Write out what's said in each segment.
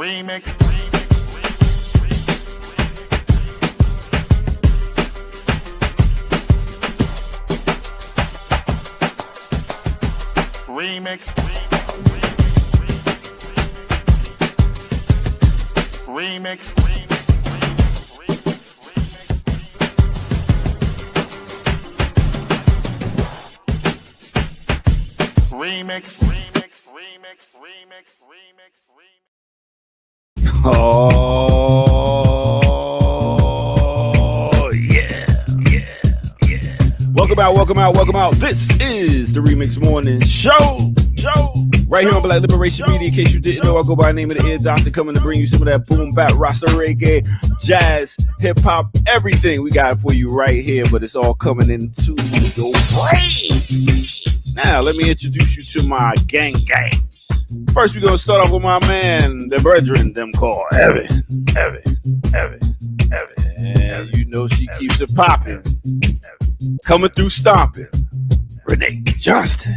Remix. Remix. Remix. Remix. Oh, yeah. Welcome out. This is the Remix Morning Show. Right here on Black Liberation Media. In case you didn't know, I go by the name of the Ear Doctor, coming to bring you some of that boom bap, rasta, reggae, jazz, hip hop, everything we got for you right here. But it's all coming into your brain. Now, let me introduce you to my gang. First, we're going to start off with my man, the brethren, them call Evan. And you know she keeps it popping. Coming through stomping. Renee Johnston.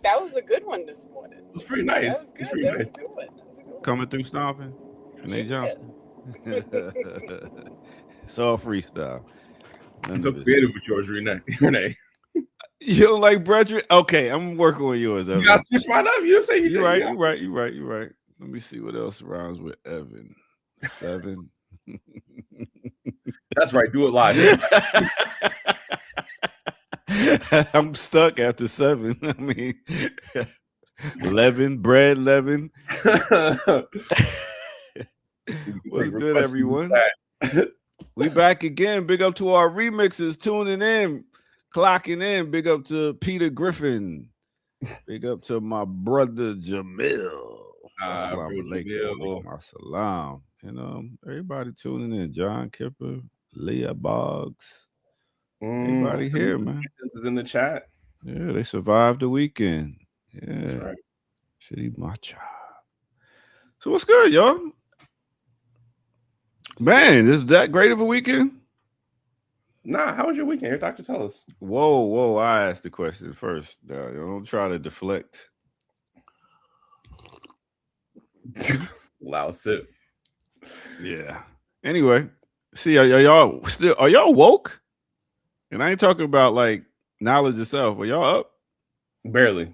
That was a good one this morning. It was pretty nice. That was a good one. Coming through stomping. Renee Johnston. It's all freestyle. You're so creative with yours, Renee. You don't like brethren? Okay, I'm working on yours, Evan. You gotta switch mine up. You know what I'm saying? You're right. Let me see what else rhymes with Evan. 7. That's right. Do it live. I'm stuck after 7. I mean, 11, bread 11. What's good, everyone? We back again. Big up to our remixers tuning in, clocking in. Big up to Peter Griffin. Big up to my brother Jamil. Salam. And everybody tuning in. John Kipper, Leah Boggs. Everybody here, man. This is in the chat. Yeah, they survived the weekend. Yeah. That's right. Shitty matcha. So what's good, y'all? Man, is that great of a weekend? Nah, how was your weekend? Your doctor, tell us. Whoa, I asked the question first. Now, don't try to deflect. Loud sip. Yeah. Anyway, see, are y'all woke? And I ain't talking about like knowledge itself. Are y'all up? Barely.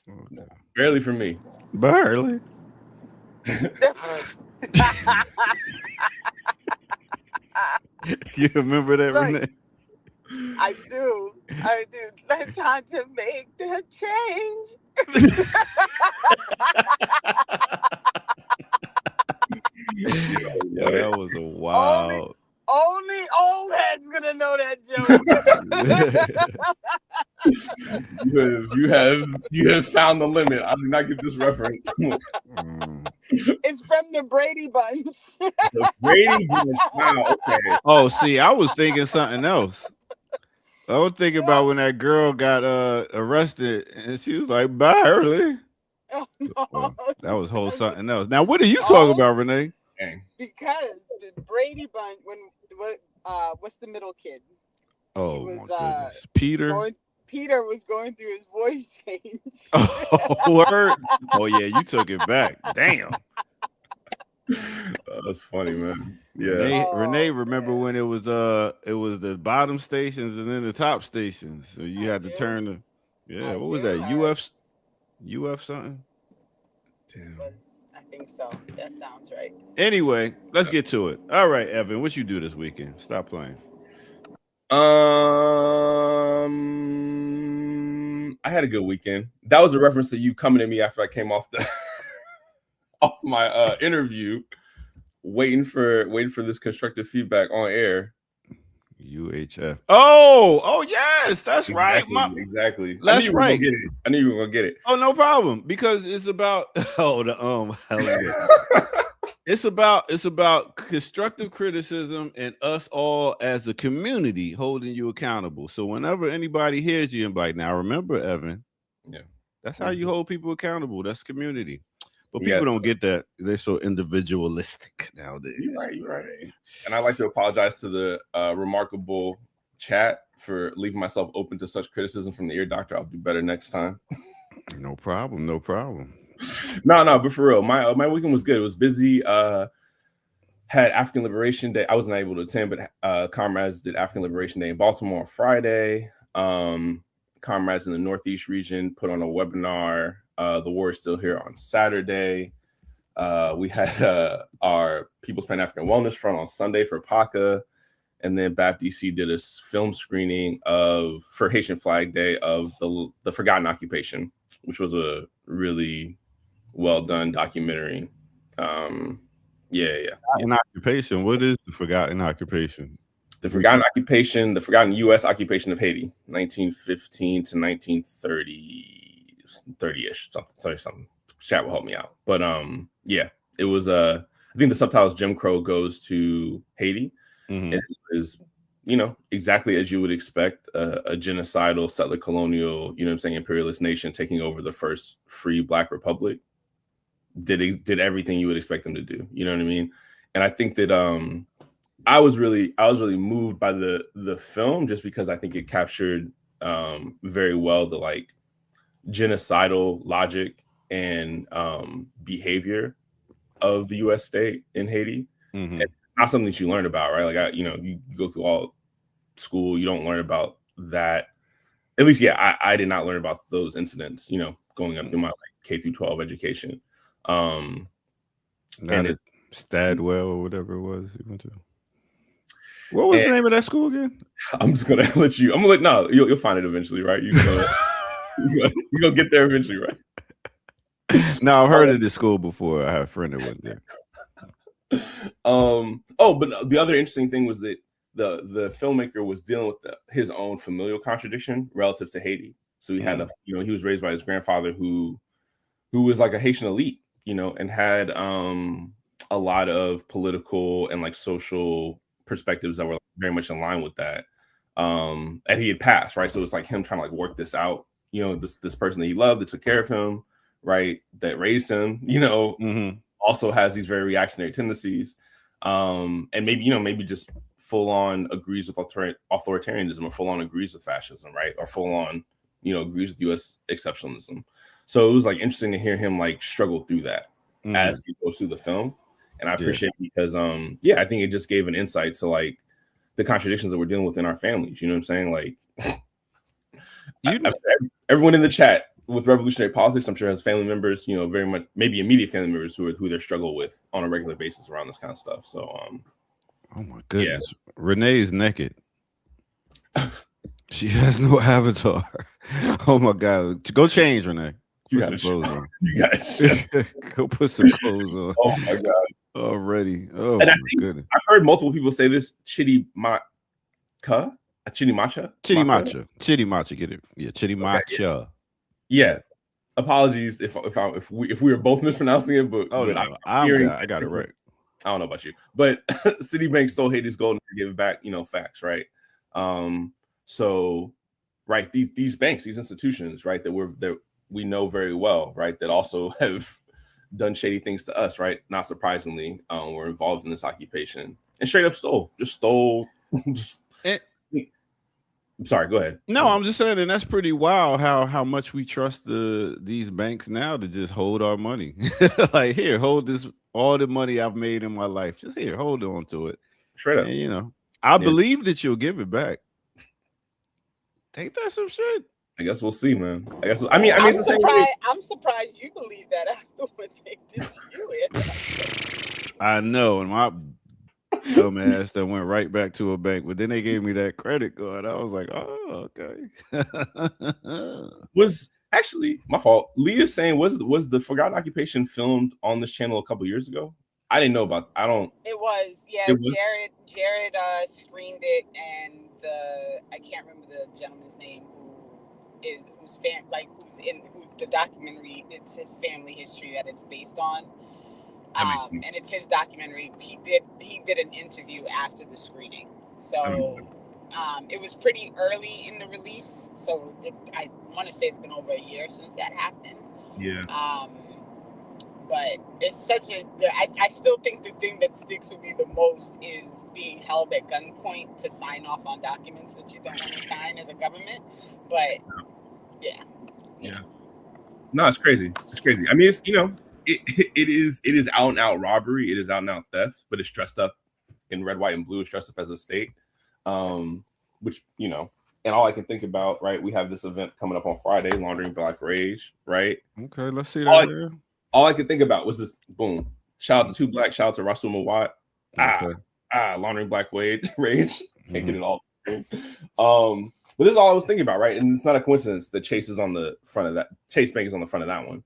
Okay. Barely for me. Barely. You remember that, Look, Renee? I do. It's time to make the change. Yeah, that was a wild. Only old heads gonna know that joke. you have found the limit. I did not get this reference. It's from the Brady Bunch. The Brady Bunch. Wow. Okay. Oh, see, I was thinking something else. I was thinking about when that girl got arrested, and she was like, "Bye, early." Oh, no. Well, that was whole something else. Now, what are you talking about, Renee? Because the Brady Bunch, what's the middle kid? Oh, was, my goodness. Peter. Peter was going through his voice change. Oh, word. Oh, yeah, you took it back. Damn. That's funny, man. Yeah. Renee, remember when it was the bottom stations and then the top stations, so you had to turn the. Yeah, what was that? UF something. Damn. I think so. That sounds right. Anyway, let's get to it. All right, Evan, what you do this weekend? Stop playing. I had a good weekend. That was a reference to you coming to me after I came off my interview, waiting for this constructive feedback on air. UHF. Oh, yes, that's exactly, right. Exactly. That's right. I knew you were gonna get it. Oh, no problem. Because it's about it's about constructive criticism and us all as a community holding you accountable. So whenever anybody hears you and like, now remember, Evan, yeah, that's how you hold people accountable. That's community. But people don't get that. They're so individualistic nowadays. You're right. And I'd like to apologize to the remarkable chat for leaving myself open to such criticism from the ear doctor. I'll do better next time. No problem. No problem. No, but for real, my weekend was good. It was busy. Had African Liberation Day. I wasn't able to attend, but Comrades did African Liberation Day in Baltimore on Friday. Comrades in the Northeast region put on a webinar. The War is Still Here on Saturday. We had our People's Pan-African Wellness Front on Sunday for PACA. And then BAP DC did a film screening for Haitian Flag Day of the Forgotten Occupation, which was a really well done documentary. Forgotten Occupation. What is the Forgotten Occupation? The Forgotten Occupation, the Forgotten U.S. occupation of Haiti, 1915 to 1930, 30-ish, something. Chat will help me out. But it was I think the subtitle is Jim Crow Goes to Haiti. Mm-hmm. It is, exactly as you would expect, a genocidal settler colonial, imperialist nation taking over the first free Black republic. Did everything you would expect them to do. You know what I mean? And I think that I was really moved by the film just because I think it captured very well the like genocidal logic and behavior of the U.S. state in Haiti. Mm-hmm. And not something that you learn about, right? Like, you go through all school, you don't learn about that. At least, I did not learn about those incidents, going up through my K through 12 education. And at Stadwell or whatever it was you went to. What was the name of that school again? I'm just gonna let you. No, you'll find it eventually, right? You're gonna get there eventually, right? No, I've heard of this school before. I have a friend that went there. But the other interesting thing was that the filmmaker was dealing with his own familial contradiction relative to Haiti. So he had he was raised by his grandfather who was like a Haitian elite, and had a lot of political and like social perspectives that were very much in line with that. And he had passed, right? So it's like him trying to like work this out, this person that he loved that took care of him, right? That raised him, also has these very reactionary tendencies. And maybe just full on agrees with authoritarianism, or full on agrees with fascism, right? Or full on, agrees with US exceptionalism. So it was like interesting to hear him like struggle through that as he goes through the film. And I appreciate it because I think it just gave an insight to like the contradictions that we're dealing with in our families. You know what I'm saying? Like everyone in the chat with revolutionary politics, I'm sure has family members, very much maybe immediate family members who they struggle with on a regular basis around this kind of stuff. So oh my goodness. Yeah. Renee is naked. She has no avatar. Oh my God. Go change, Renee. Put some clothes on. Go put some clothes on. Oh my God. Already. Oh and my goodness. I've heard multiple people say this. Chitty Matcha. Get it? Yeah, Chitty Matcha. Yeah. Apologies if we were both mispronouncing it, but I got it right. I don't know about you, but Citibank stole Haiti's gold and give it back. Facts, right? So, right, these banks, these institutions, right, that we know very well, right, that also have done shady things to us, right? Not surprisingly, we're involved in this occupation and straight up stole. I'm sorry, go ahead. No, I'm just saying, and that's pretty wild how much we trust these banks now to just hold our money. Like, here, hold this, all the money I've made in my life. Just here, hold on to it. Straight up. And, I believe that you'll give it back. Take that some shit. I guess we'll see, man. I'm it's the same way. I'm surprised you believe that after what they did to you. I know, and my dumbass that went right back to a bank, but then they gave me that credit card. I was like, oh, okay. Was actually my fault. Leah's saying was the Forgotten Occupation filmed on this channel a couple years ago? I didn't know about. It was, yeah. It was? Jared screened it, and I can't remember the gentleman's name who's in the documentary. It's his family history that it's based on. And it's his documentary. He did an interview after the screening, so it was pretty early in the release. So I want to say it's been over a year since that happened. Yeah. But it's such a. I still think the thing that sticks with me the most is being held at gunpoint to sign off on documents that you don't want to sign as a government. But yeah. No, it's crazy. It's crazy. I mean, it's it is out and out robbery. It is out and out theft, but it's dressed up in red, white, and blue. It's dressed up as a state, which and all I can think about, right? We have this event coming up on Friday, Laundering Black Rage, right? Okay, let's see that. All I could think about was this. Boom! Shout out to Two Black. Shout out to Rasul Mawat. Laundering Black Rage. Can't get it all. But this is all I was thinking about, right? And it's not a coincidence that Chase is on the front of that. Chase Bank is on the front of that one.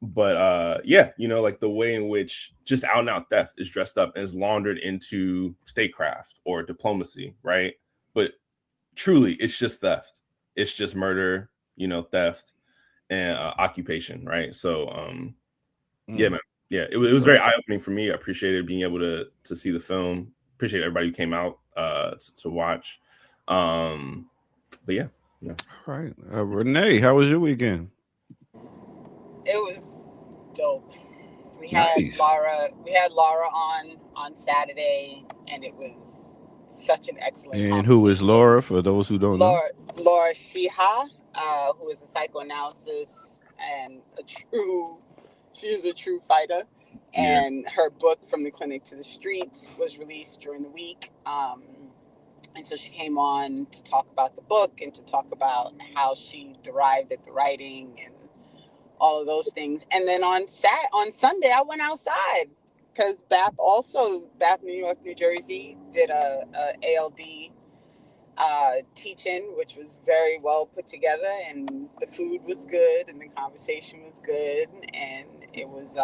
But yeah, like the way in which just out and out theft is dressed up and is laundered into statecraft or diplomacy, right? But truly, it's just theft. It's just murder, theft and occupation, right? So, yeah, man. Yeah, it was very eye-opening for me. I appreciated being able to see the film. Appreciate everybody who came out to watch. But yeah. All right. Renee, how was your weekend? It was dope. We had Laura on Saturday, and it was such an excellent conversation. And who is Laura, for those who don't know? Laura Shiha, who is a psychoanalyst and she is a true fighter. And her book, From the Clinic to the Streets, was released during the week. And so she came on to talk about the book and to talk about how she derived at the writing and all of those things. And then on Sunday, I went outside because BAP, New York, New Jersey, did a ALD teaching, which was very well put together, and the food was good and the conversation was good, and it was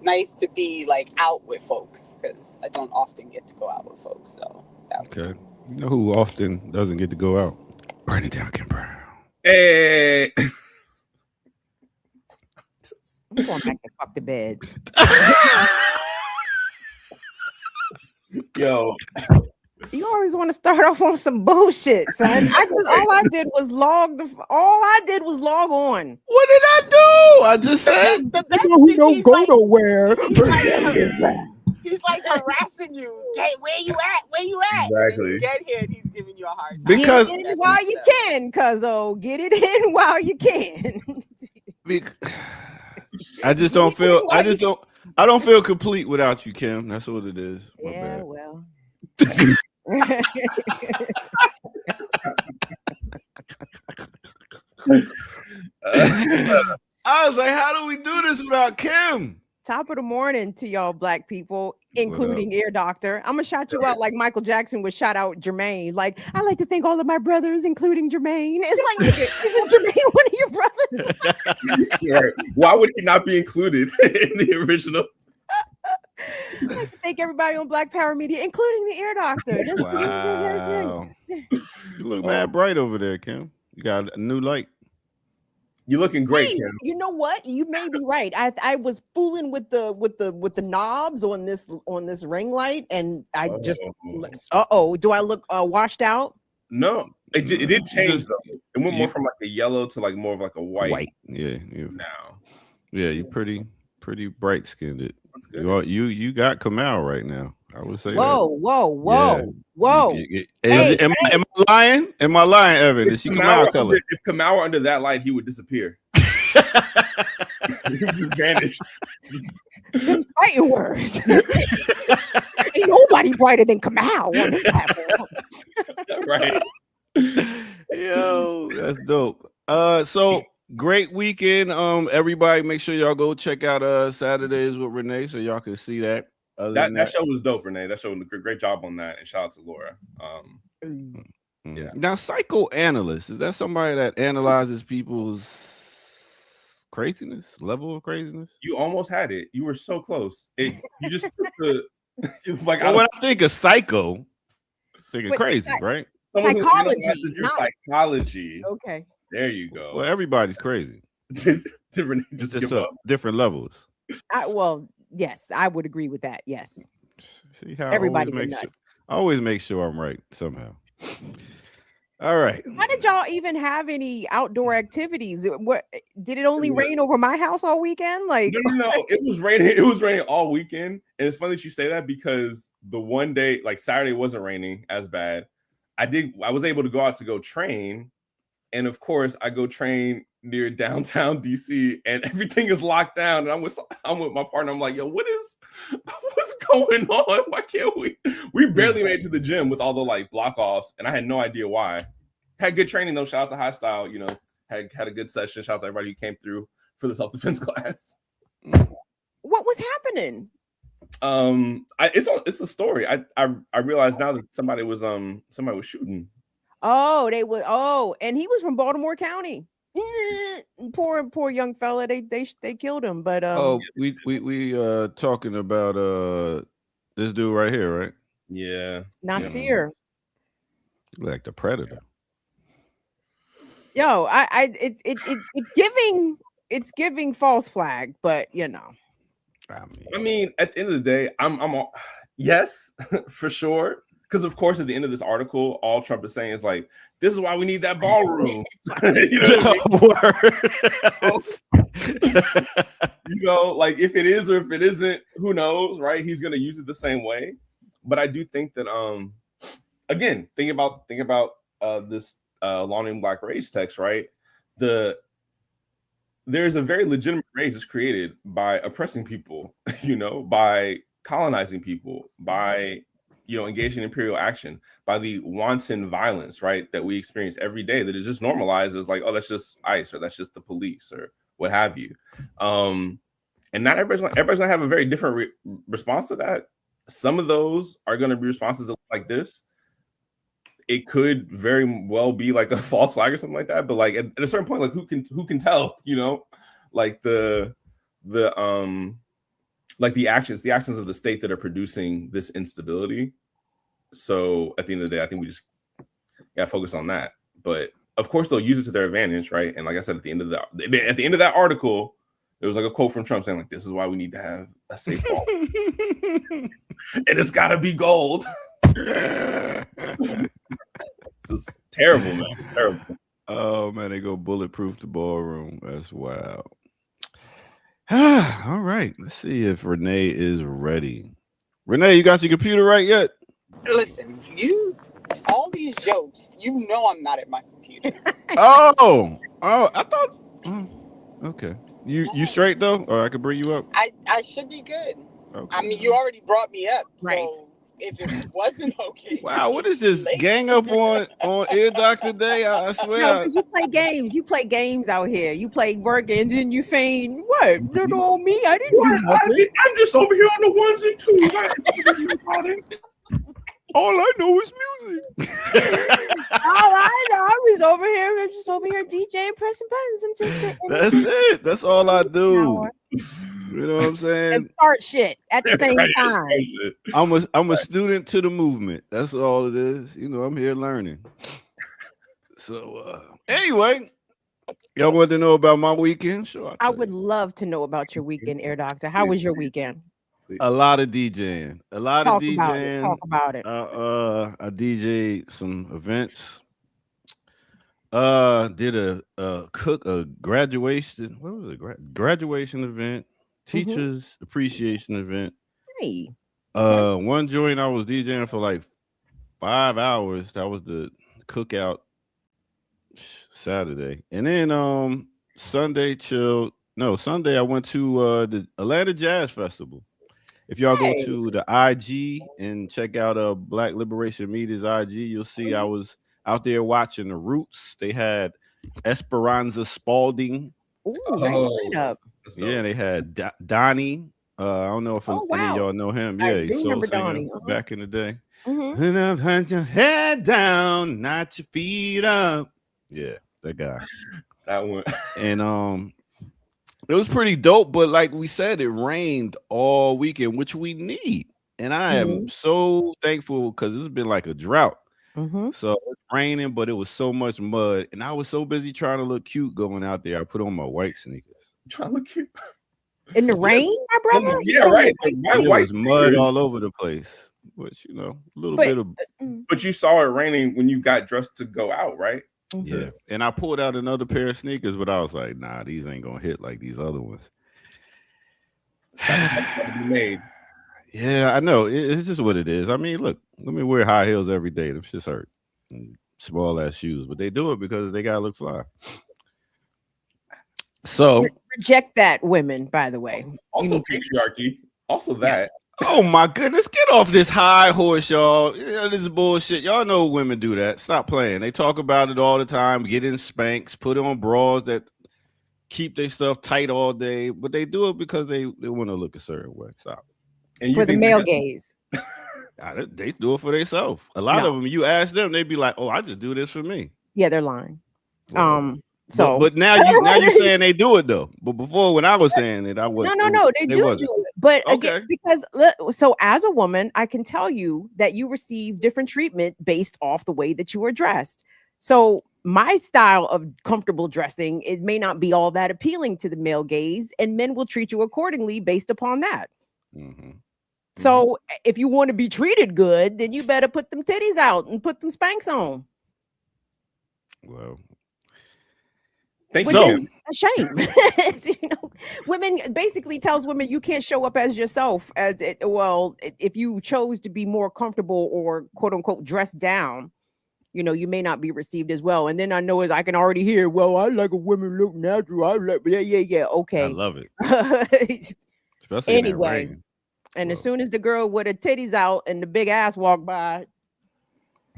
nice to be like out with folks because I don't often get to go out with folks. So that was okay. You know who often doesn't get to go out? Burn it down, Kim Brown. Hey. I'm going back to fuck the bed. Yo. You always want to start off on some bullshit, son. All I did was log on. What did I do? I just said who don't go nowhere. He's like harassing you. Hey, where you at? Where you at? Exactly. You get here and he's giving you a hard time. Because get it in while you can, cuzzo. Get it in while you can. I just don't feel. I don't feel complete without you, Kim. That's what it is. My yeah, bad. well. I was like, how do we do this without Kim? Top of the morning to y'all black people, including Ear Doctor. I'm gonna shout you out like Michael Jackson would shout out Jermaine. Like, I like to thank all of my brothers, including Jermaine. It's like, isn't Jermaine one of your brothers? Right. Why would he not be included in the original? I'd like to thank everybody on Black Power Media, including the Ear Doctor. Wow. You look mad bright over there, Kim. You got a new light. You're looking great, hey, Kim. You know what? You may be right. I was fooling with the knobs on this ring light, and I just do I look washed out? No, it did change though. It went more from like a yellow to like more of like a white. Yeah. Now. Yeah, you're pretty bright skinned. That's good. You got Kamal right now. I would say. Whoa. Am I lying? Am I lying, Evan? Is she Kamal color? If Kamal were under that light, he would disappear. He would just vanish. Them fighting words. Ain't nobody brighter than Kamal on this platform. Right. Yo, that's dope. So great weekend. Everybody make sure y'all go check out Saturdays with Renee so y'all can see that. That show was dope, Renee. That show was a great job on that, and shout out to Laura. Yeah. Now, psychoanalyst, is that somebody that analyzes people's craziness, level of craziness? You almost had it. You were so close. You just took the. It's like when I think of psycho, thinking crazy, right? Psychology. Okay. There you go. Well, everybody's crazy. Different levels. Yes, I would agree with that. Yes. See how everybody's a nut. I always make sure I'm right somehow. All right. Why did y'all even have any outdoor activities? What did it only rain over my house all weekend? Like, No. It was raining. It was raining all weekend, and it's funny that you say that because the one day, like Saturday, wasn't raining as bad. I was able to go out to go train, and of course, I go train near downtown DC, and everything is locked down. And I'm with my partner. I'm like, yo, what's going on? Why can't we? We barely made it to the gym with all the like block offs, and I had no idea why. Had good training though. Shout out to High Style. You know, had a good session. Shout out to everybody who came through for the self-defense class. what was happening? It's a story. I realized now that somebody was shooting. Oh, and he was from Baltimore County. Poor young fella. They killed him. But we talking about this dude right here, right? Yeah, Nasir. Like the Predator. Yo, it's giving false flag, but you know. I mean, at the end of the day, I'm all, yes, for sure. Because of course, at the end of this article, all Trump is saying is like, "This is why we need that ballroom." You know, like if it is or if it isn't, who knows, right? He's gonna use it the same way. But I do think that, again, think about this Law Named Black Rage text, right? There's a very legitimate rage that's created by oppressing people, you know, by colonizing people, by, you know, engaging in imperial action, by the wanton violence, right, that we experience every day that is just normalized as like, oh, that's just ICE or that's just the police or what have you. And not everybody's gonna have a very different response to that. Some of those are going to be responses like this. It could very well be like a false flag or something like that. But like at a certain point, like who can tell, you know, like the actions of the state that are producing this instability. So at the end of the day, I think we just gotta focus on that. But of course, they'll use it to their advantage, right? And like I said, at the end of that article, there was like a quote from Trump saying like, "This is why we need to have a safe ball, and it's got to be gold." It's just terrible, man. Terrible. Oh man, they go bulletproof the ballroom. That's wild. All right, let's see if Renee is ready. Renee, you got your computer right yet? Listen, all these jokes, you know I'm not at my computer. Oh, I thought. Okay, you straight though, or I could bring you up. I should be good. Okay. I mean, you already brought me up, Right. So if it wasn't okay. Wow, what is this gang up on Ear Doctor Day? I swear. No, because you play games. You play games out here. You play work and then you feign what? That all me? I didn't do nothing. I'm just over here on the ones and twos. All I know is music. All I know, I'm just over here DJing, pressing buttons. That's it. That's all I do. You know what I'm saying? And start shit at the same time. I'm a student to the movement. That's all it is. You know, I'm here learning. So anyway, y'all want to know about my weekend? Sure. I would love to know about your weekend, Air Doctor. How was your weekend? A lot of DJing. Talk about it. I DJ'd some events. Did a graduation. What was it? Graduation event, teachers appreciation event. Hey. One joint I was DJing for like 5 hours. That was the cookout Saturday, and then Sunday chilled. No, Sunday I went to the Atlanta Jazz Festival. If y'all go to the IG and check out Black Liberation Media's IG, you'll see I was out there watching the Roots. They had Esperanza Spalding. Ooh, nice lineup. Yeah, they had Donnie. I don't know if any of y'all know him. Yeah, I do remember Donnie. Back in the day. And I've had your head down, not your feet up. Yeah, that guy. That one. And it was pretty dope, but like we said, it rained all weekend, which we need. And I am so thankful because it's been like a drought. So it's raining, but it was so much mud. And I was so busy trying to look cute going out there. I put on my white sneakers. Trying to look cute. In the rain, my brother? Yeah, right. There was mud all over the place. Which, you know, a little bit of But you saw it raining when you got dressed to go out, right? Yeah. And I pulled out another pair of sneakers, but I was like, nah, these ain't gonna hit like these other ones. Made. Yeah, I know. It's just what it is. I mean, look, let me wear high heels every day. Them shit's hurt. And small ass shoes, but they do it because they gotta look fly. So reject that, women. By the way, also patriarchy. Also that. Yes. Oh my goodness, get off this high horse, y'all. Yeah, this is bullshit. Y'all know women do that. Stop playing. They talk about it all the time. Get in Spanx, put on bras that keep their stuff tight all day, but they do it because they want to look a certain way. Stop. And for the male gaze. They do it for themselves. A lot of them, you ask them, they be like, "Oh, I just do this for me." Yeah, they're lying. Well, but now you saying they do it though. But before, when I was saying it, I was no, they do it. But again, because so as a woman, I can tell you that you receive different treatment based off the way that you are dressed. So my style of comfortable dressing, it may not be all that appealing to the male gaze, and men will treat you accordingly based upon that. So if you want to be treated good, then you better put them titties out and put them Spanx on. Well, which is a shame. You know, women basically tells women you can't show up as yourself if you chose to be more comfortable or quote unquote dressed down, you know, you may not be received as well. And then I know I can already hear, well, I like a woman look natural. I like, yeah, okay. I love it. Especially anyway. And as soon as the girl with her titties out and the big ass walk by,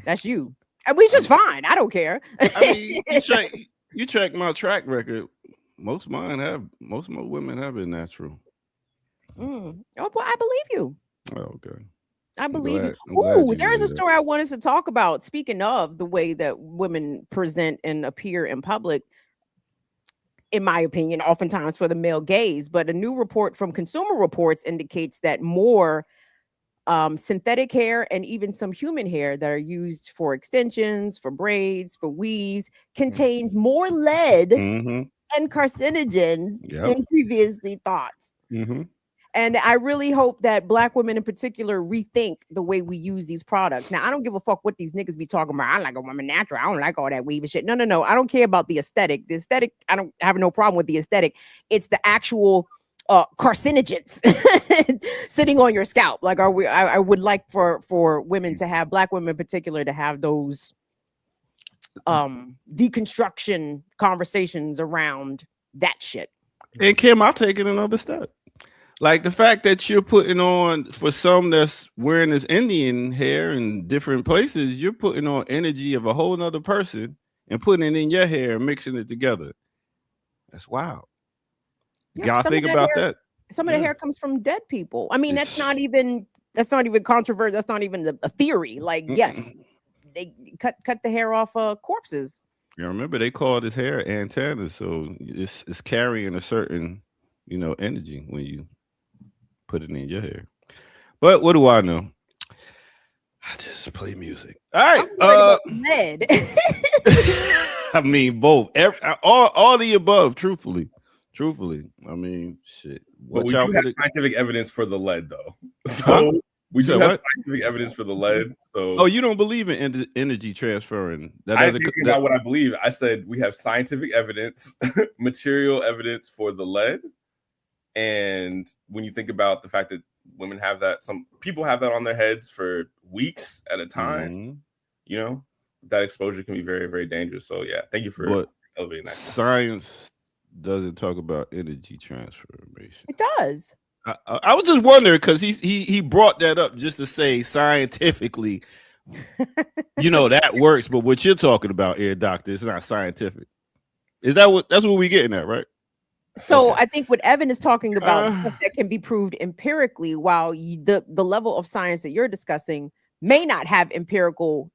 that's you. And we just fine. I don't care. I mean, you check my track record. Most of my women have been natural. Oh, well, I believe you. Oh, okay. I believe you. Ooh, there's a story I wanted to talk about. Speaking of the way that women present and appear in public, in my opinion, oftentimes for the male gaze, but a new report from Consumer Reports indicates that more synthetic hair and even some human hair that are used for extensions, for braids, for weaves, contains more lead and carcinogens than previously thought. And I really hope that Black women in particular rethink the way we use these products. Now, I don't give a fuck what these niggas be talking about. I like a woman natural. I don't like all that weave and shit. No. I don't care about the aesthetic. The aesthetic, I don't have no problem with the aesthetic. It's the actual carcinogens sitting on your scalp. Like, I would like for women to have, Black women in particular, to have those deconstruction conversations around that shit. And Kim, I'll take it another step. Like the fact that you're putting on, for some that's wearing this Indian hair in different places, you're putting on energy of a whole nother person and putting it in your hair and mixing it together. That's wild. You gotta think about that. Some of the hair comes from dead people. I mean, that's not even controversial. That's not even a theory. Like, yes, they cut the hair off corpses. Yeah, remember they call this hair antennas, so it's carrying a certain, energy when you put it in your hair. But what do I know? I just play music. All right. Lead. I mean, both. All the above, truthfully. I mean, shit. But we do have scientific evidence for the lead, though. So we do have scientific evidence for the lead. So you don't believe in energy transferring? I didn't think about what I believe. I said we have scientific evidence, material evidence for the lead. And when you think about the fact that women have that, some people have that on their heads for weeks at a time, that exposure can be very, very dangerous. So yeah, thank you for elevating that. Science doesn't talk about energy transformation. It does. I was just wondering because he brought that up just to say scientifically, that works. But what you're talking about, Ear Doctor, is not scientific. That's what we're getting at, right? So I think what Evan is talking about stuff that can be proved empirically, while the level of science that you're discussing may not have empirical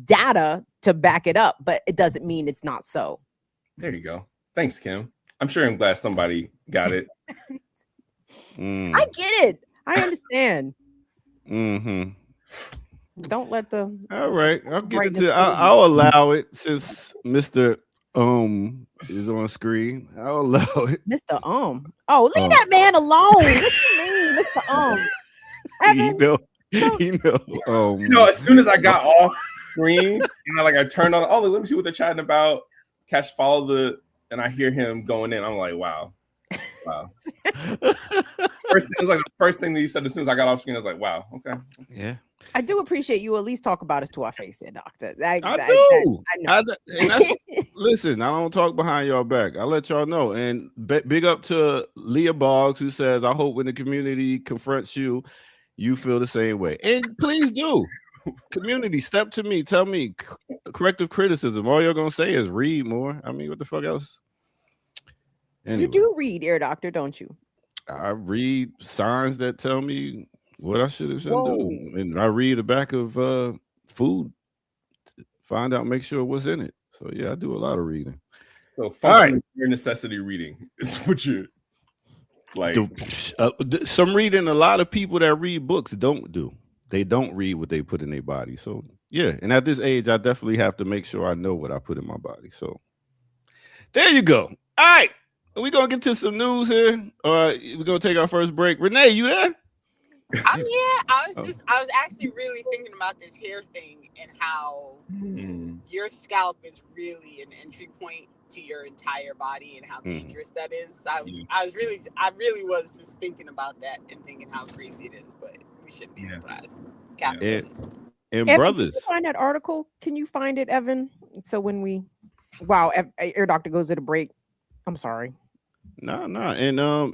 data to back it up, but it doesn't mean it's not so. There you go. Thanks, Kim. I'm glad somebody got it. I get it. I understand. Don't let the. All right, I'll get into. I'll allow it since Mr. is on screen. I'll allow it. Mr. Oh, leave that man alone. What do you mean, Mr. Evan? You know, As soon as I got off screen, I turned on. Oh, let me see what they're chatting about. And I hear him going in. I'm like, wow. It was like the first thing that he said as soon as I got off screen. I was like, wow, okay. Yeah. I do appreciate you at least talk about us to our face, here, Doctor. I do. I know. Listen, I don't talk behind y'all back. I let y'all know. And big up to Leah Boggs, who says, I hope when the community confronts you, you feel the same way. And please do. Community, step to me. Tell me corrective criticism. All you're going to say is read more. I mean, what the fuck else? Anyway, you do read, Ear Doctor, don't you? I read signs that tell me what I should do. And I read the back of food to find out, make sure what's in it. So, yeah, I do a lot of reading. So, functional necessity reading is what you're like. Some reading a lot of people that read books don't do. They don't read what they put in their body. So, yeah. And at this age, I definitely have to make sure I know what I put in my body. So, there you go. All right. We're going to get to some news here. We're going to take our first break. Renee, you there? I'm here. I was actually really thinking about this hair thing and how your scalp is really an entry point to your entire body and how dangerous that is. I really was just thinking about that and thinking how crazy it is, but we shouldn't be surprised. And Evan, brothers. can you find that article? Can you find it, Evan? So when Ear Doctor goes to the break. I'm sorry. No.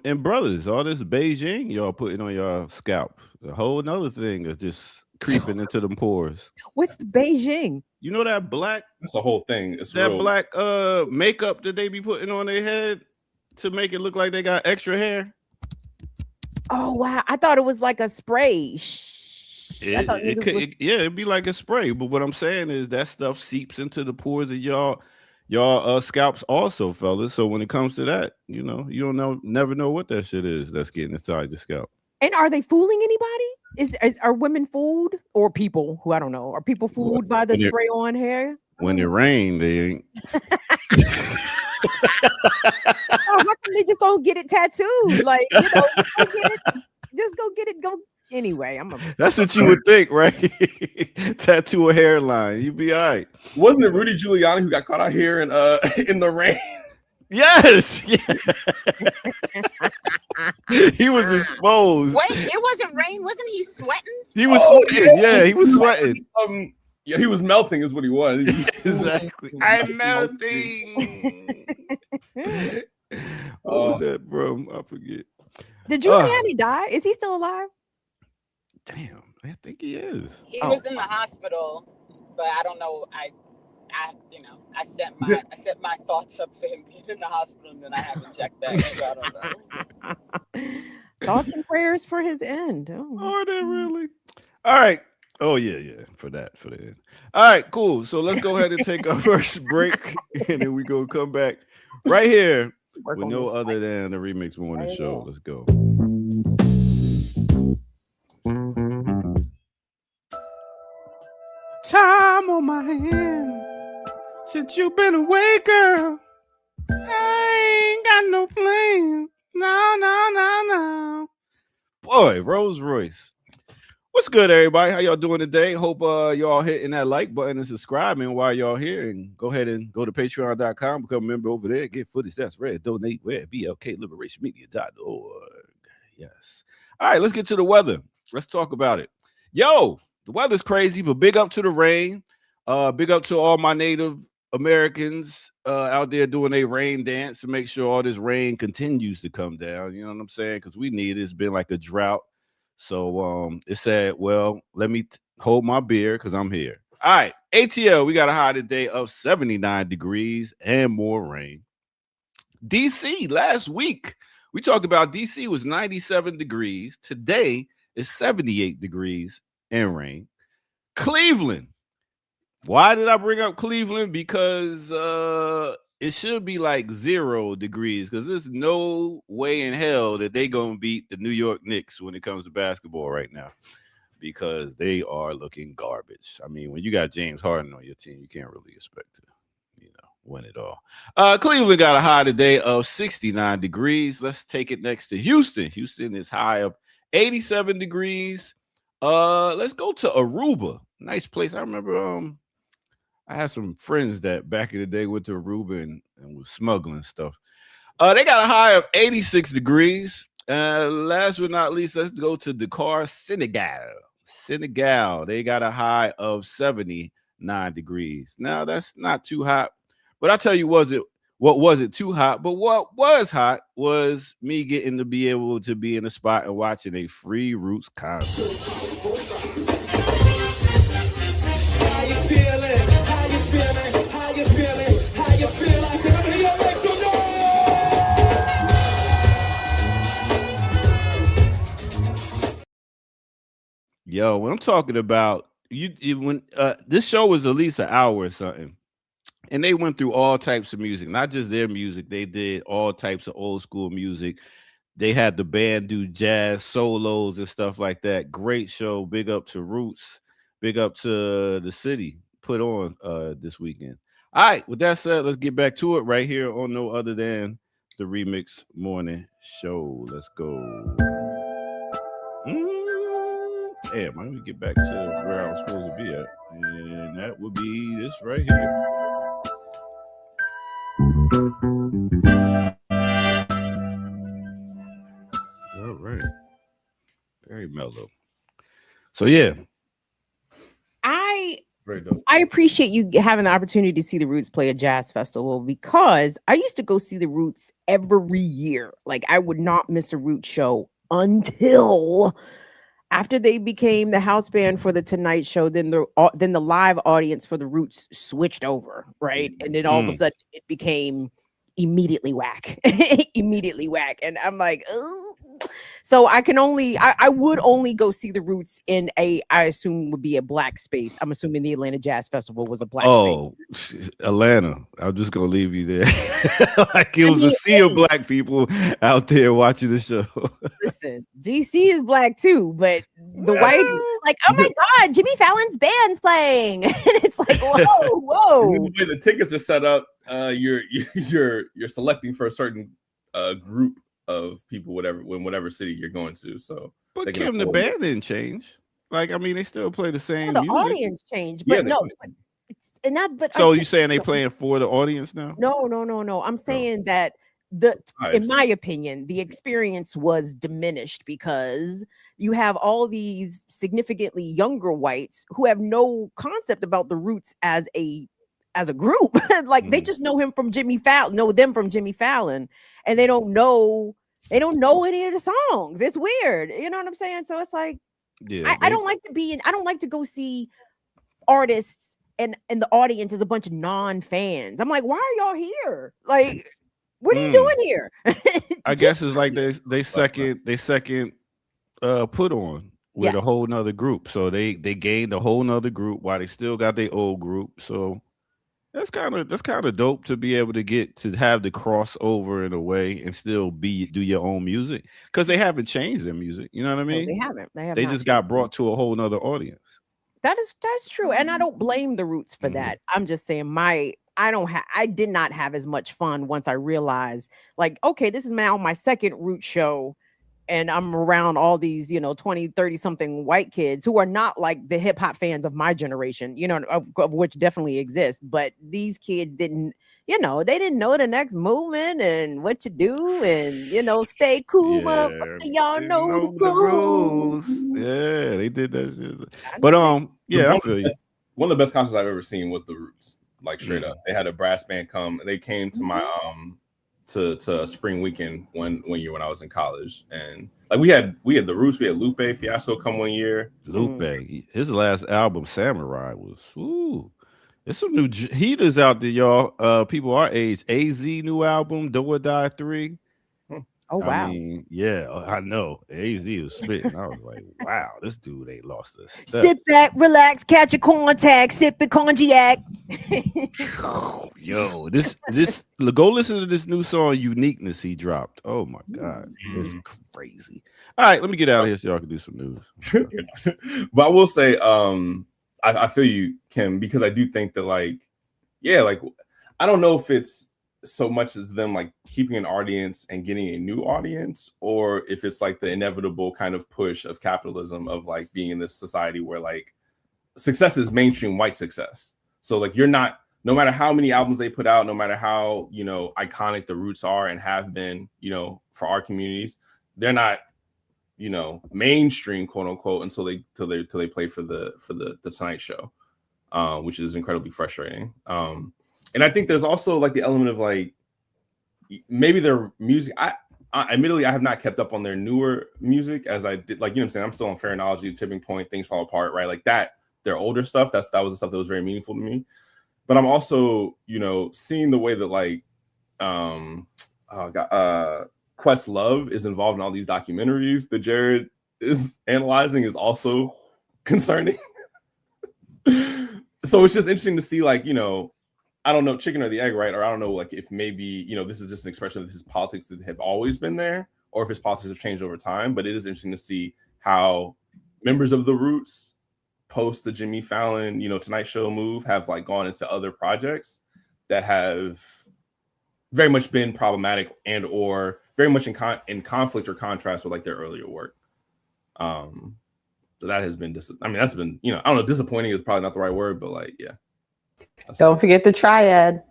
And brothers, all this Beijing y'all putting on your scalp, a whole nother thing is just creeping into them pores. What's the Beijing? You know that black? That's the whole thing. It's that black makeup that they be putting on their head to make it look like they got extra hair. Oh wow! I thought it was like a spray. It'd be like a spray. But what I'm saying is that stuff seeps into the pores of y'all scalps also, fellas. So when it comes to that, you never know what that shit is that's getting inside your scalp. And are they fooling anybody? Are women fooled, or people who I don't know? Are people fooled by the spray on hair? When it rain, they ain't. How come they just don't get it tattooed? Like, just go get it. Go anyway. That's what you would think, right? Tattoo a hairline, you'd be all right. Wasn't it Rudy Giuliani who got caught out here in the rain? Yes. Yeah. He was exposed. Wait, it wasn't rain. Wasn't he sweating? He was sweating. Yeah, he was sweating. Yeah, he was melting is what he was. Exactly. I'm melting. What was that, bro? I forget. Did Giuliani die? Is he still alive? Damn, I think he is. He was in the hospital, but I don't know. I set my thoughts up for him being in the hospital, and then I haven't checked back, so I don't know. Thoughts and prayers for his end. Oh. Are they really? All right. Oh yeah. For the end. All right, cool. So let's go ahead and take our first break, and then we go come back right here with no other than the Remix Morning Show. Let's go. Time on my hand since you've been away, girl. I ain't got no plan. No. Boy, Rolls Royce. What's good, everybody? How y'all doing today? Hope y'all hitting that like button and subscribing while y'all here. And go ahead and go to patreon.com, become a member over there, get footage that's red, donate where, blkliberationmedia.org. Yes. All right, let's get to the weather. Let's talk about it. Yo, the weather's crazy, but big up to the rain. Big up to all my Native Americans out there doing a rain dance to make sure all this rain continues to come down. You know what I'm saying? Because we need it. It's been like a drought. So it said, well, let me hold my beer because I'm here. All right, ATL, we got a high today of 79 degrees and more rain. DC, last week, we talked about DC was 97 degrees. Today is 78 degrees and rain. Cleveland. Why did I bring up Cleveland? Because it should be like 0 degrees because there's no way in hell that they going to beat the New York Knicks when it comes to basketball right now because they are looking garbage. I mean, when you got James Harden on your team, you can't really expect to, win it all. Cleveland got a high today of 69 degrees. Let's take it next to Houston. Houston is high of 87 degrees. Let's go to Aruba. Nice place. I remember I had some friends that back in the day went to Aruba and was smuggling stuff. They got a high of 86 degrees. Last but not least, let's go to Dakar, Senegal. Senegal, they got a high of 79 degrees. Now that's not too hot, but I tell you, what wasn't too hot, but what was hot was me getting to be able to be in the spot and watching a Free Roots concert. How you feeling? How you feeling? How you feeling? How you feel? I can hear you make some noise. Yo, when I'm talking about when this show was at least an hour or something, and they went through all types of music, not just their music. They did all types of old school music. They had the band do jazz solos and stuff like that. Great show. Big up to Roots. Big up to the city put on this weekend. All right, with that said, let's get back to it right here on no other than the Remix Morning Show. Let's go. Damn, let me get back to where I was supposed to be at. And that would be this right here. All right. Very mellow. So yeah. Very dope. I appreciate you having the opportunity to see the Roots play a jazz festival, because I used to go see the Roots every year. Like, I would not miss a Roots show until after they became the house band for the Tonight Show. Then the live audience for the Roots switched over, right? And then all of a sudden it became immediately whack. Immediately whack. And I'm like, oh. So I would only go see the Roots in I assume would be a black space. I'm assuming the Atlanta Jazz Festival was a black space. Atlanta. I'm just gonna leave you there. Like it was a sea of black people out there watching the show. Listen, DC is black too, but the white, like, oh my God, Jimmy Fallon's band's playing. And it's like, whoa. The way the tickets are set up, you're selecting for a certain group of people, whatever city you're going to. So, but Kim, the band didn't change. Like, I mean, they still play the same. The music. audience changed, but no. So you saying they playing for the audience now? No. I'm saying that in my opinion, the experience was diminished because you have all these significantly younger whites who have no concept about the Roots as a group. Like they just know them from Jimmy Fallon, and they don't know any of the songs. It's weird. You know what I'm saying? So it's like, I don't like to go see artists and the audience is a bunch of non-fans. I'm like, why are y'all here? Like, what are you doing here? I guess it's like they second put on with a whole nother group. So they gained a whole nother group while they still got their old group. So that's kind of dope to be able to have the crossover in a way and still do your own music, because they haven't changed their music. You know what I mean? No, they haven't. They just got brought to a whole nother audience. That's true, and I don't blame the Roots for that. I'm just saying I did not have as much fun once I realized, like, okay, this is now my second Roots show, and I'm around all these, 20, 30 something white kids who are not like the hip hop fans of my generation, of which definitely exist. But these kids didn't, they didn't know the next movement and what to do, and stay cool, y'all know the rules. Yeah, they did that shit. But I feel you. One of the best concerts I've ever seen was the Roots. Like straight up, they had a brass band come. They came to my to spring weekend when I was in college, and like we had the Roots, we had Lupe Fiasco come one year. Lupe, his last album Samurai was there's some new heaters out there, y'all. People our age. AZ new album Do or Die 3. Oh wow! I mean, yeah, I know. AZ was spitting. I was like, wow, this dude ain't lost a step. Sit back, relax, catch your contact, sip a cognac. Yo, this go listen to this new song Uniqueness he dropped. Oh my God, it's crazy. All right, let me get out of here so y'all can do some news. But I will say, I feel you, Kim, because I do think that like I don't know if it's so much as them like keeping an audience and getting a new audience, or if it's like the inevitable kind of push of capitalism of like being in this society where like success is mainstream white success. So like you're not, no matter how many albums they put out, no matter how, you know, iconic the Roots are and have been, you know, for our communities, they're not, you know, mainstream, quote unquote, until they play for the Tonight Show, which is incredibly frustrating. And I think there's also like the element of like maybe their music. I admittedly I have not kept up on their newer music as I did, like, you know what I'm saying, I'm still on Fair Analogy, Tipping Point, Things Fall Apart, right? Like that, their older stuff, that was the stuff that was very meaningful to me. But I'm also, you know, seeing the way that like Questlove is involved in all these documentaries that Jared is analyzing is also concerning. So it's just interesting to see, like, you know, I don't know, chicken or the egg, right? Or I don't know, like, if maybe, you know, this is just an expression of his politics that have always been there, or if his politics have changed over time. But it is interesting to see how members of the Roots post the Jimmy Fallon, you know, Tonight Show move have like gone into other projects that have very much been problematic and or very much in conflict or contrast with like their earlier work. So that has been, that's been, you know, I don't know, disappointing is probably not the right word, but like, yeah. Don't forget the triad.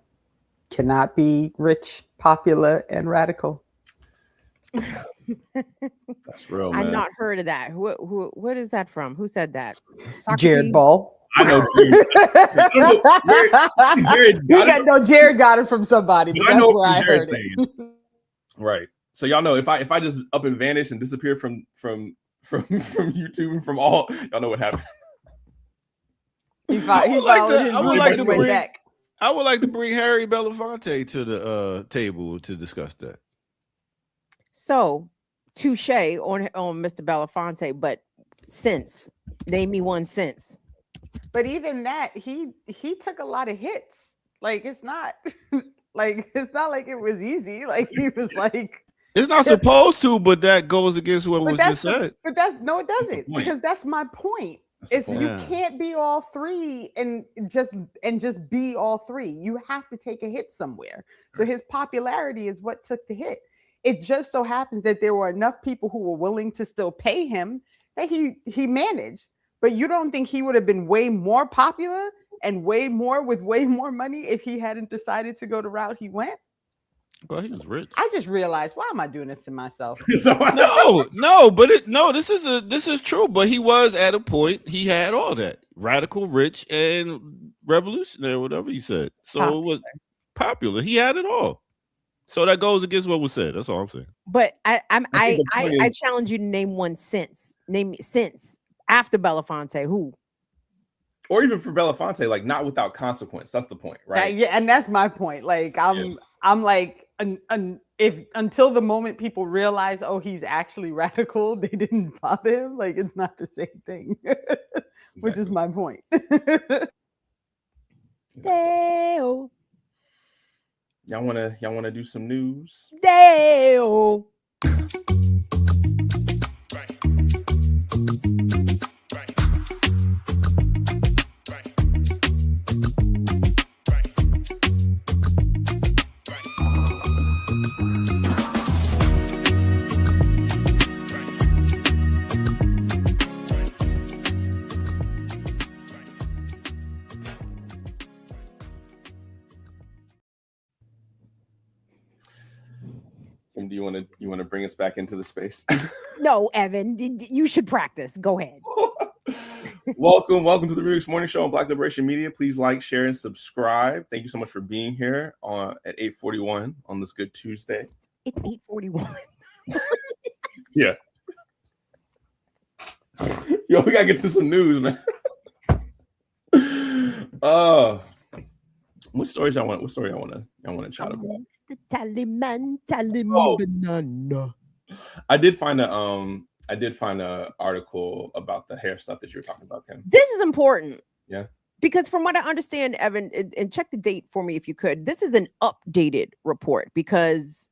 Cannot be rich, popular, and radical. That's real, man. I've not heard of that. What is that from? Who said that? Jared Ball. I know. Jared got it from somebody. But I know where I heard it. Right. So y'all know if I just up and vanish and disappear from YouTube and from all, y'all know what happened. I would like to bring Harry Belafonte to the table to discuss that. So, touche on Mr. Belafonte, but name me one since. But even that, he took a lot of hits. Like it's not like it was easy. Like he was like, it's not supposed to, but that goes against what was just said. But no, it doesn't, because that's my point. You can't be all three and just be all three. You have to take a hit somewhere. So his popularity is what took the hit. It just so happens that there were enough people who were willing to still pay him that he managed. But you don't think he would have been way more popular and way more money if he hadn't decided to go the route he went? Well, he was rich. I just realized, why am I doing this to myself? This is true. But he was at a point, he had all that. Radical, rich, and revolutionary, whatever you said. So popular. It was popular. He had it all. So that goes against what was said. That's all I'm saying. But I challenge you to name one since. Name me since after Belafonte. Who? Or even for Belafonte, like not without consequence. That's the point, right? Yeah, and that's my point. Like I'm like, if until the moment people realize, oh, he's actually radical, they didn't bother him. Like it's not the same thing, which is my point. Dale. Y'all wanna do some news? Dale. Do you want to bring us back into the space? No, Evan, you should practice. Go ahead. Welcome to the Remix Morning Show on Black Liberation Media. Please like, share, and subscribe. Thank you so much for being here at 8:41 on this good Tuesday. It's 8:41. Yeah. Yo, we gotta get to some news, man. What story y'all want to chat about? The Tallyman, banana. I did find a article about the hair stuff that you were talking about, Kim. This is important. Yeah. Because from what I understand, Evan, and check the date for me if you could. This is an updated report because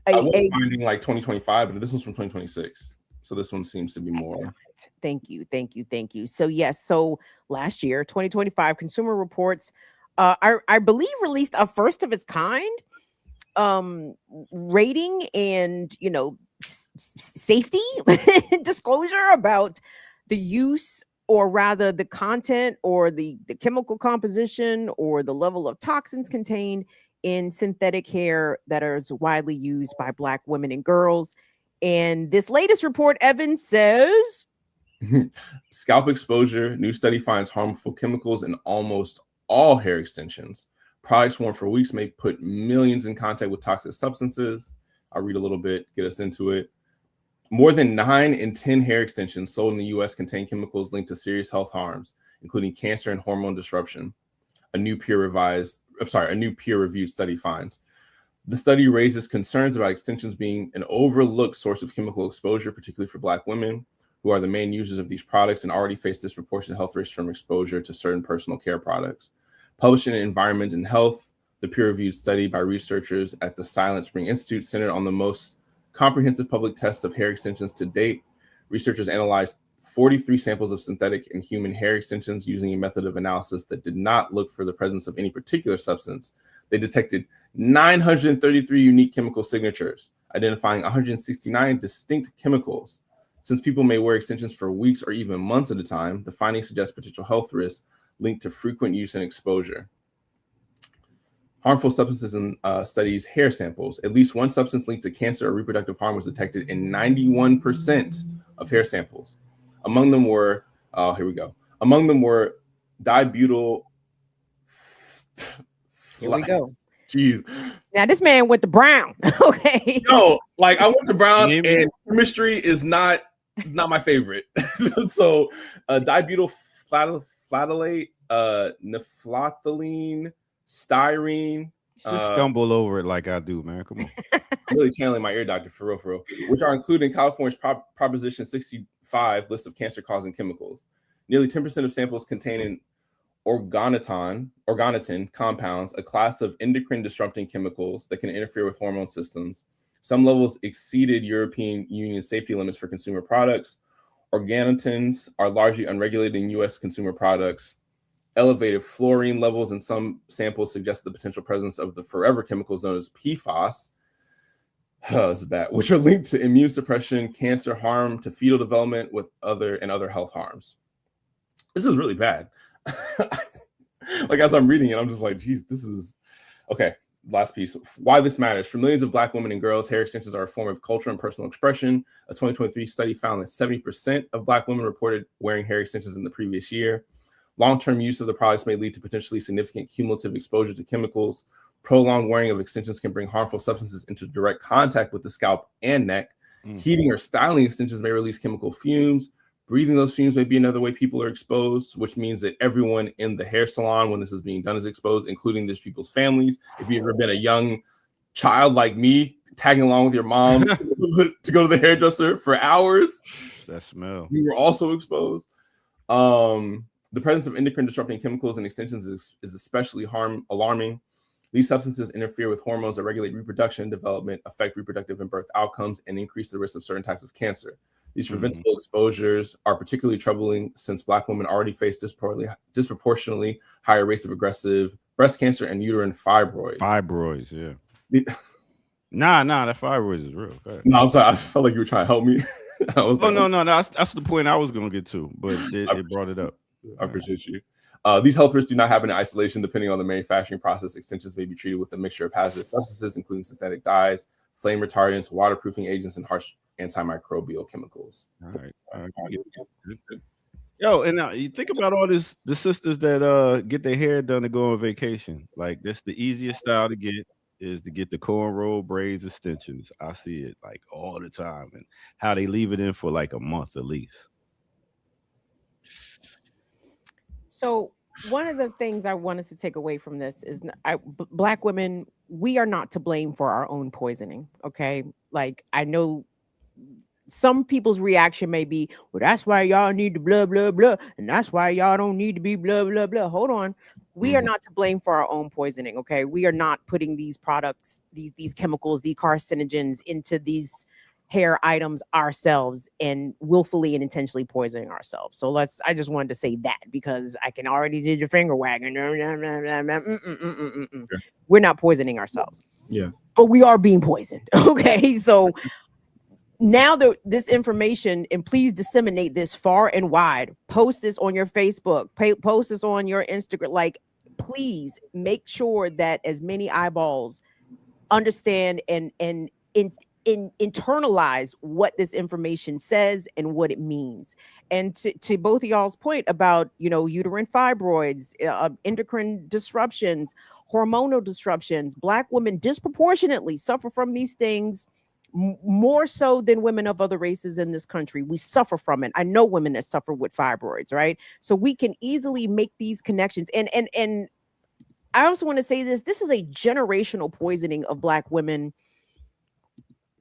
I was finding like 2025, but this one's from 2026. So this one seems to be more. Excellent. Thank you. So yes, so last year, 2025, Consumer Reports, I believe released a first of its kind rating and safety disclosure about the use, or rather the content or the chemical composition or the level of toxins contained in synthetic hair that is widely used by Black women and girls. And this latest report, Evan, says scalp exposure. New study finds harmful chemicals in almost all hair extensions. Products worn for weeks may put millions in contact with toxic substances. I'll read a little bit, get us into it. More than 9 in 10 hair extensions sold in the U.S. contain chemicals linked to serious health harms, including cancer and hormone disruption. A new peer-reviewed study finds. The study raises concerns about extensions being an overlooked source of chemical exposure, particularly for Black women, who are the main users of these products and already face disproportionate health risks from exposure to certain personal care products. Published in Environment and Health, the peer-reviewed study by researchers at the Silent Spring Institute centered on the most comprehensive public test of hair extensions to date. Researchers analyzed 43 samples of synthetic and human hair extensions using a method of analysis that did not look for the presence of any particular substance. They detected 933 unique chemical signatures, identifying 169 distinct chemicals. Since people may wear extensions for weeks or even months at a time, the findings suggest potential health risks linked to frequent use and exposure. Harmful substances in studies hair samples. At least one substance linked to cancer or reproductive harm was detected in 91% of hair samples. Among them were, dibutyl. Here we go. Jeez. Now this man went to Brown. Okay. No, like I went to Brown, and chemistry is not my favorite. So dibutyl flatulate, nephthalene, styrene. Just stumble over it like I do, man. Come on. I'm really channeling my ear doctor for real, which are included in California's Proposition 65 list of cancer-causing chemicals. Nearly 10% of samples containing organotin compounds, a class of endocrine-disrupting chemicals that can interfere with hormone systems. Some levels exceeded European Union safety limits for consumer products. Organotins are largely unregulated in U.S. consumer products. Elevated fluorine levels in some samples suggest the potential presence of the forever chemicals known as PFAS, this is bad, which are linked to immune suppression, cancer, harm to fetal development with other health harms. This is really bad. Like as I'm reading it, I'm just like, geez, this is okay. Last piece. Why this matters. For millions of Black women and girls, hair extensions are a form of cultural and personal expression. A 2023 study found that 70% of Black women reported wearing hair extensions in the previous year. Long-term use of the products may lead to potentially significant cumulative exposure to chemicals. Prolonged wearing of extensions can bring harmful substances into direct contact with the scalp and neck. Heating or styling extensions may release chemical fumes. Breathing those fumes may be another way people are exposed, which means that everyone in the hair salon when this is being done is exposed, including these people's families. If you've ever been a young child like me, tagging along with your mom to go to the hairdresser for hours, that smell, you were also exposed. The presence of endocrine disrupting chemicals in extensions is especially alarming. These substances interfere with hormones that regulate reproduction and development, affect reproductive and birth outcomes, and increase the risk of certain types of cancer. These preventable exposures are particularly troubling since Black women already face disproportionately higher rates of aggressive breast cancer and uterine fibroids. Fibroids, yeah. Nah, that fibroids is real. No, I'm sorry. I felt like you were trying to help me. I was no. That's the point I was going to get to, but they brought it up. I appreciate you. These health risks do not happen in isolation. Depending on the manufacturing process, extensions may be treated with a mixture of hazardous substances, including synthetic dyes, flame retardants, waterproofing agents, and harsh antimicrobial chemicals. All right. Yo, and now you think about all the sisters that get their hair done to go on vacation. Like that's the easiest style to get is to get the cornrow braids extensions. I see it like all the time, and how they leave it in for like a month at least. So one of the things I want us to take away from this is Black women, we are not to blame for our own poisoning. Okay. Like I know some people's reaction may be, well, that's why y'all need to blah, blah, blah. And that's why y'all don't need to be blah, blah, blah. Hold on. We are not to blame for our own poisoning. Okay. We are not putting these products, these chemicals, these carcinogens into these hair items ourselves and willfully and intentionally poisoning ourselves. So I just wanted to say that because I can already do the finger wagging. We're not poisoning ourselves. Yeah. but we are being poisoned. Okay, so now that this information, and please disseminate this far and wide, post this on your Facebook, post this on your Instagram, like please make sure that as many eyeballs understand and internalize what this information says and what it means. And to both of y'all's point about, you know, uterine fibroids, endocrine disruptions, hormonal disruptions, Black women disproportionately suffer from these things more so than women of other races in this country. We suffer from it. I know women that suffer with fibroids, right? So we can easily make these connections. And I also want to say this is a generational poisoning of Black women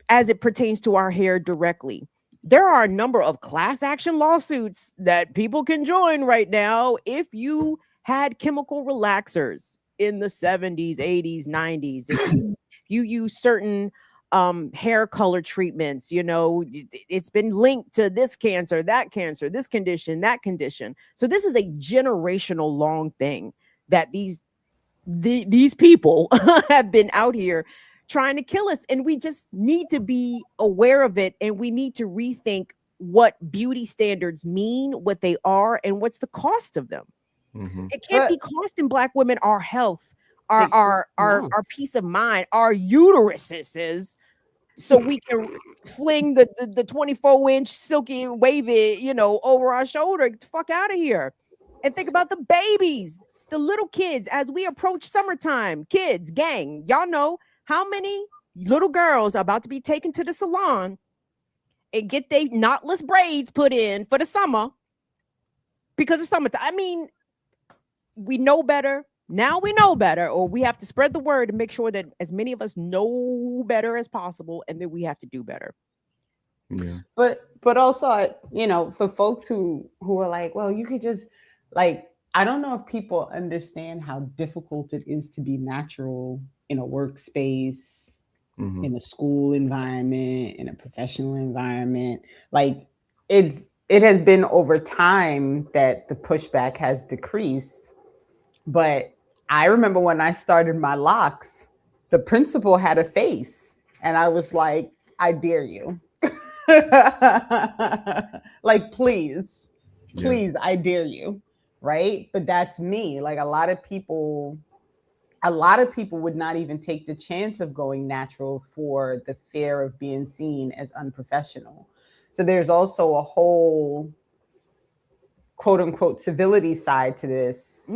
as it pertains to our hair directly. There are a number of class action lawsuits that people can join right now if you had chemical relaxers in the 70s, 80s, 90s, if you use certain hair color treatments, you know, it's been linked to this cancer, this condition, that condition. So this is a generational long thing that these people have been out here trying to kill us, and we just need to be aware of it, and we need to rethink what beauty standards mean, what they are, and what's the cost of them. It can't be costing Black women our health, our peace of mind, our uteruses, so we can fling the 24-inch silky wavy, you know, over our shoulder. Get the fuck out of here. And think about the babies, the little kids, as we approach summertime. Kids, gang, y'all know how many little girls are about to be taken to the salon and get their knotless braids put in for the summer because of summertime. I mean, we know better. Now we know better, or we have to spread the word and make sure that as many of us know better as possible, and then we have to do better. Yeah. But also, you know, for folks who are like, well, you could just, like, I don't know if people understand how difficult it is to be natural in a workspace, in a school environment, in a professional environment. Like, it has been over time that the pushback has decreased. But I remember when I started my locks, the principal had a face, and I was like, I dare you. Like, please, I dare you. Right. But that's me. Like, a lot of people would not even take the chance of going natural for the fear of being seen as unprofessional. So there's also a whole quote unquote civility side to this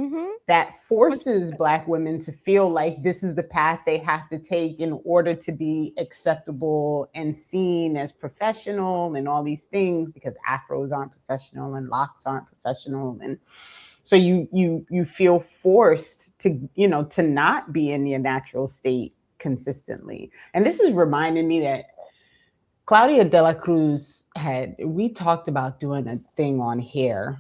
that forces Black women to feel like this is the path they have to take in order to be acceptable and seen as professional and all these things, because afros aren't professional and locks aren't professional. And so you feel forced to, you know, to not be in your natural state consistently. And this is reminding me that Claudia de la Cruz we talked about doing a thing on hair.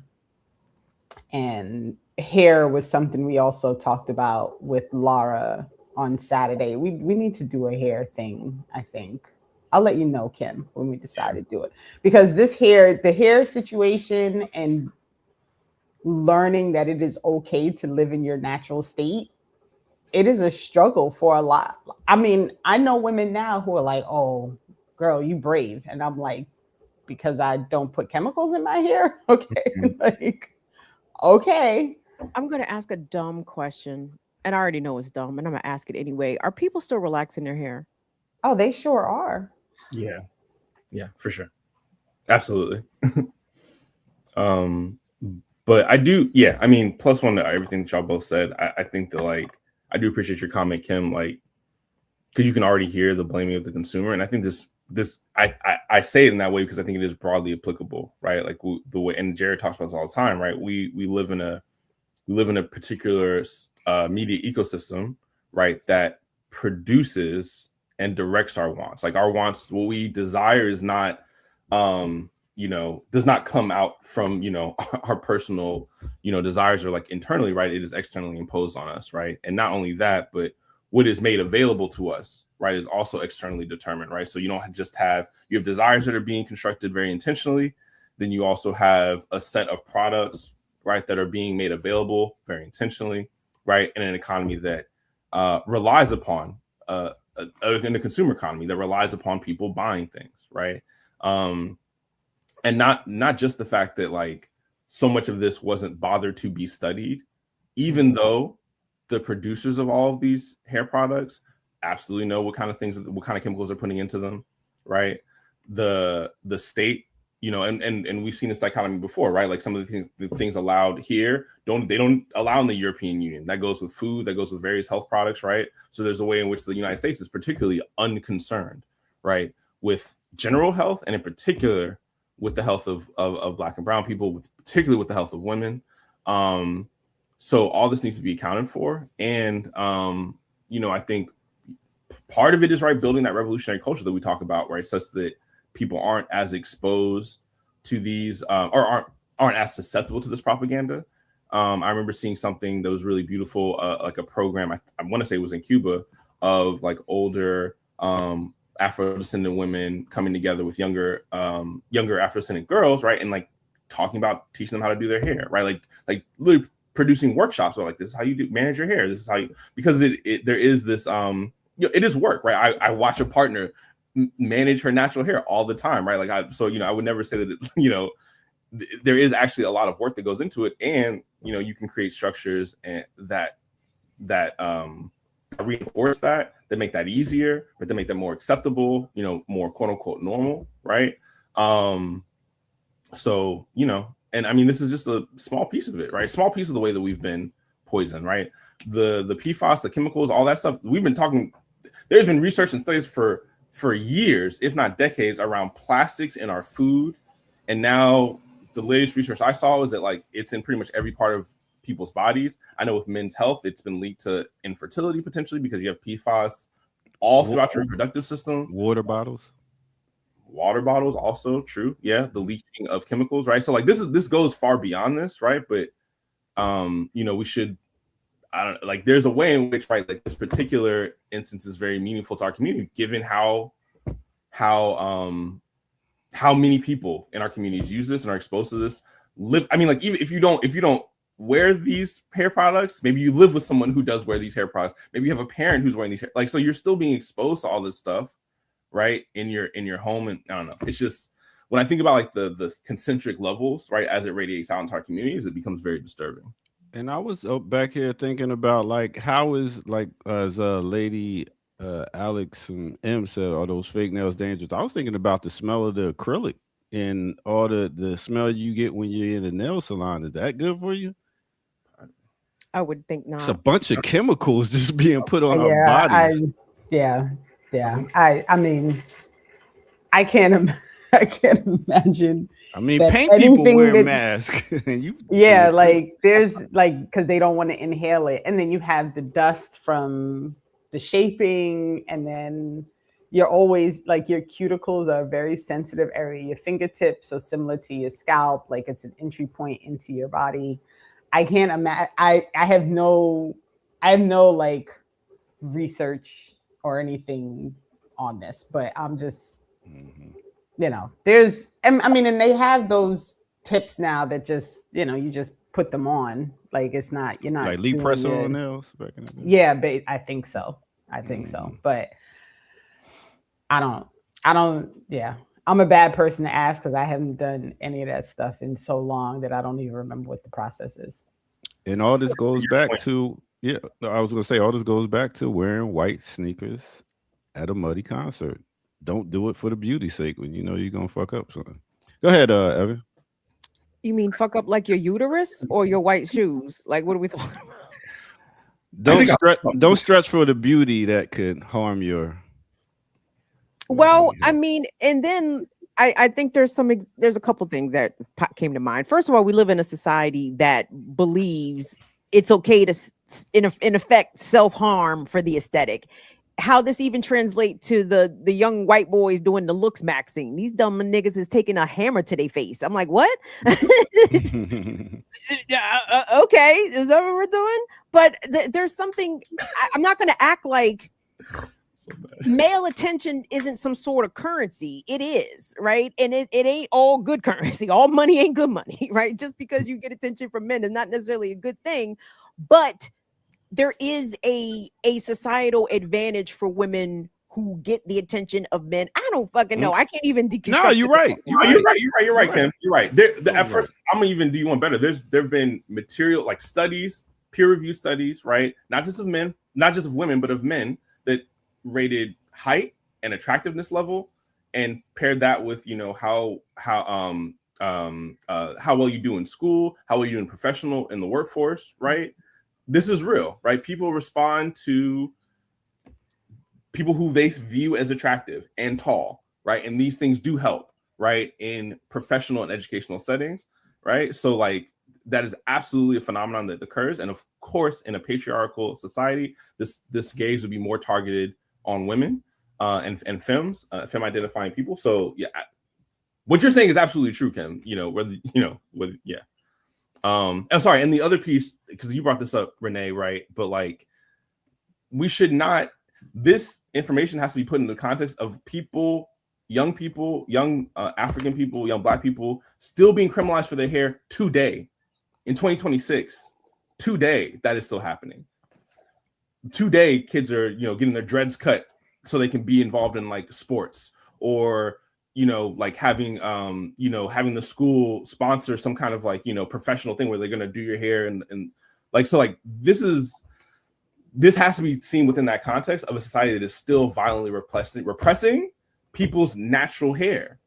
And hair was something we also talked about with Laura on Saturday. We need to do a hair thing, I think. I'll let you know, Kim, when we decide to do it. Because the hair situation and learning that it is okay to live in your natural state, it is a struggle for a lot. I mean, I know women now who are like, oh, girl, you brave. And I'm like, because I don't put chemicals in my hair? Okay. Like, okay. I'm going to ask a dumb question, and I already know it's dumb, and I'm going to ask it anyway. Are people still relaxing their hair? Oh, they sure are. Yeah. Yeah, for sure. Absolutely. But I do, yeah, I mean, plus one to everything that y'all both said. I think that, like, I do appreciate your comment, Kim, like, because you can already hear the blaming of the consumer. And I think I say it in that way because I think it is broadly applicable, right? Like the way, and Jared talks about this all the time, right? We live in a particular media ecosystem, right, that produces and directs our wants. Like, our wants, what we desire is not, does not come out from, our personal, desires or like internally, right? It is externally imposed on us, right? And not only that, but what is made available to us, right, is also externally determined, right? So you don't just you have desires that are being constructed very intentionally. Then you also have a set of products, right, that are being made available very intentionally, right, in an economy that relies upon a in the consumer economy that relies upon people buying things, right? And not just the fact that like so much of this wasn't bothered to be studied, even though the producers of all of these hair products absolutely know what kind of chemicals they're putting into them, right? The state, you know, and we've seen this dichotomy before, right? Like some of the things allowed here they don't allow in the European Union. That goes with food, that goes with various health products, right? So there's a way in which the United States is particularly unconcerned, right, with general health, and in particular with the health of Black and brown people, particularly with the health of women. So all this needs to be accounted for, and you know, I think part of it is, right, building that revolutionary culture that we talk about, right, such that people aren't as exposed to these or aren't as susceptible to this propaganda. I remember seeing something that was really beautiful, like a program, I want to say it was in Cuba, of like older Afro-descendant women coming together with younger Afro-descendant girls, right, and like talking about teaching them how to do their hair, right, like literally producing workshops where like, this is how you manage your hair, this is how you, because there is this it is work, right? I watch a partner manage her natural hair all the time, right? Like I would never say that there is actually a lot of work that goes into it, and you can create structures and that reinforce that make that easier, but that make that more acceptable, more quote unquote normal, right? So and I mean, this is just a small piece of it, right? Small piece of the way that we've been poisoned, right? The PFAS, the chemicals, all that stuff. We've been talking. There's been research and studies for years, if not decades, around plastics in our food, and now the latest research I saw was that like it's in pretty much every part of people's bodies. I know with men's health, it's been linked to infertility potentially because you have PFAS all throughout your reproductive system. Water bottles also true. Yeah, the leaching of chemicals, right? So like this goes far beyond this, right? But we should, I don't like, there's a way in which, right, like this particular instance is very meaningful to our community, given how many people in our communities use this and are exposed to this. I mean, like, even if you don't wear these hair products, maybe you live with someone who does wear these hair products. Maybe you have a parent who's wearing these hair, like, so you're still being exposed to all this stuff, right, in your home. And I don't know, it's just, when I think about like the concentric levels, right, as it radiates out into our communities, it becomes very disturbing. And I was back here thinking about like, how is, like, as lady Alex and M said, are those fake nails dangerous? I was thinking about the smell of the acrylic and all the smell you get when you're in the nail salon. Is that good for you? I would think not. It's a bunch of chemicals just being put on our bodies. I mean, I can't imagine. I mean, paint people wear masks. Like there's like, because they don't want to inhale it, and then you have the dust from the shaping, and then you're always like, your cuticles are a very sensitive area. Your fingertips are similar to your scalp, like it's an entry point into your body. I can't imagine. I have no like research or anything on this, but I'm just. There's, I mean, and they have those tips now that just, you just put them on. Like, it's not, you're not like leaf pressure on nails back in the day. Yeah, but I think so. But I don't, yeah. I'm a bad person to ask because I haven't done any of that stuff in so long that I don't even remember what the process is. And all this goes back to, I was going to say, all this goes back to wearing white sneakers at a muddy concert. Don't do it for the beauty's sake when you know you're gonna fuck up something. Go ahead, Evan. You mean fuck up like your uterus or your white shoes? Like, what are we talking about? Don't stretch for the beauty that could harm your. Well, I mean, and then I think there's a couple things that came to mind. First of all, we live in a society that believes it's okay to, in effect, self-harm for the aesthetic. How this even translate to the young white boys doing the looks maxing. These dumb niggas is taking a hammer to their face. I'm like, what? Okay, is that what we're doing? But there's something, I'm not going to act like male attention isn't some sort of currency. It is, right? And it ain't all good currency. All money ain't good money, right? Just because you get attention from men is not necessarily a good thing. But there is a societal advantage for women who get the attention of men. I don't fucking know. I can't even deconstruct. No, you're right. You're right, Kim. You're right. At first, I'm gonna even do you one better. There've been material like studies, peer-reviewed studies, right? Not just of men, not just of women, but of men that rated height and attractiveness level and paired that with how well you do in school, how well you do in professional in the workforce, right? This is real, right? People respond to people who they view as attractive and tall, right? And these things do help, right, in professional and educational settings, right? So like that is absolutely a phenomenon that occurs. And of course, in a patriarchal society, this gaze would be more targeted on women and femmes, femme identifying people. So yeah, what you're saying is absolutely true, Kim. I'm sorry. And the other piece, because you brought this up, Renee, right? But like, we should not. This information has to be put in the context of young African people, young Black people, still being criminalized for their hair today, in 2026. Today, that is still happening. Today, kids are getting their dreads cut so they can be involved in like sports, or like having having the school sponsor some kind of like professional thing where they're gonna do your hair and like, so like this has to be seen within that context of a society that is still violently repressing people's natural hair,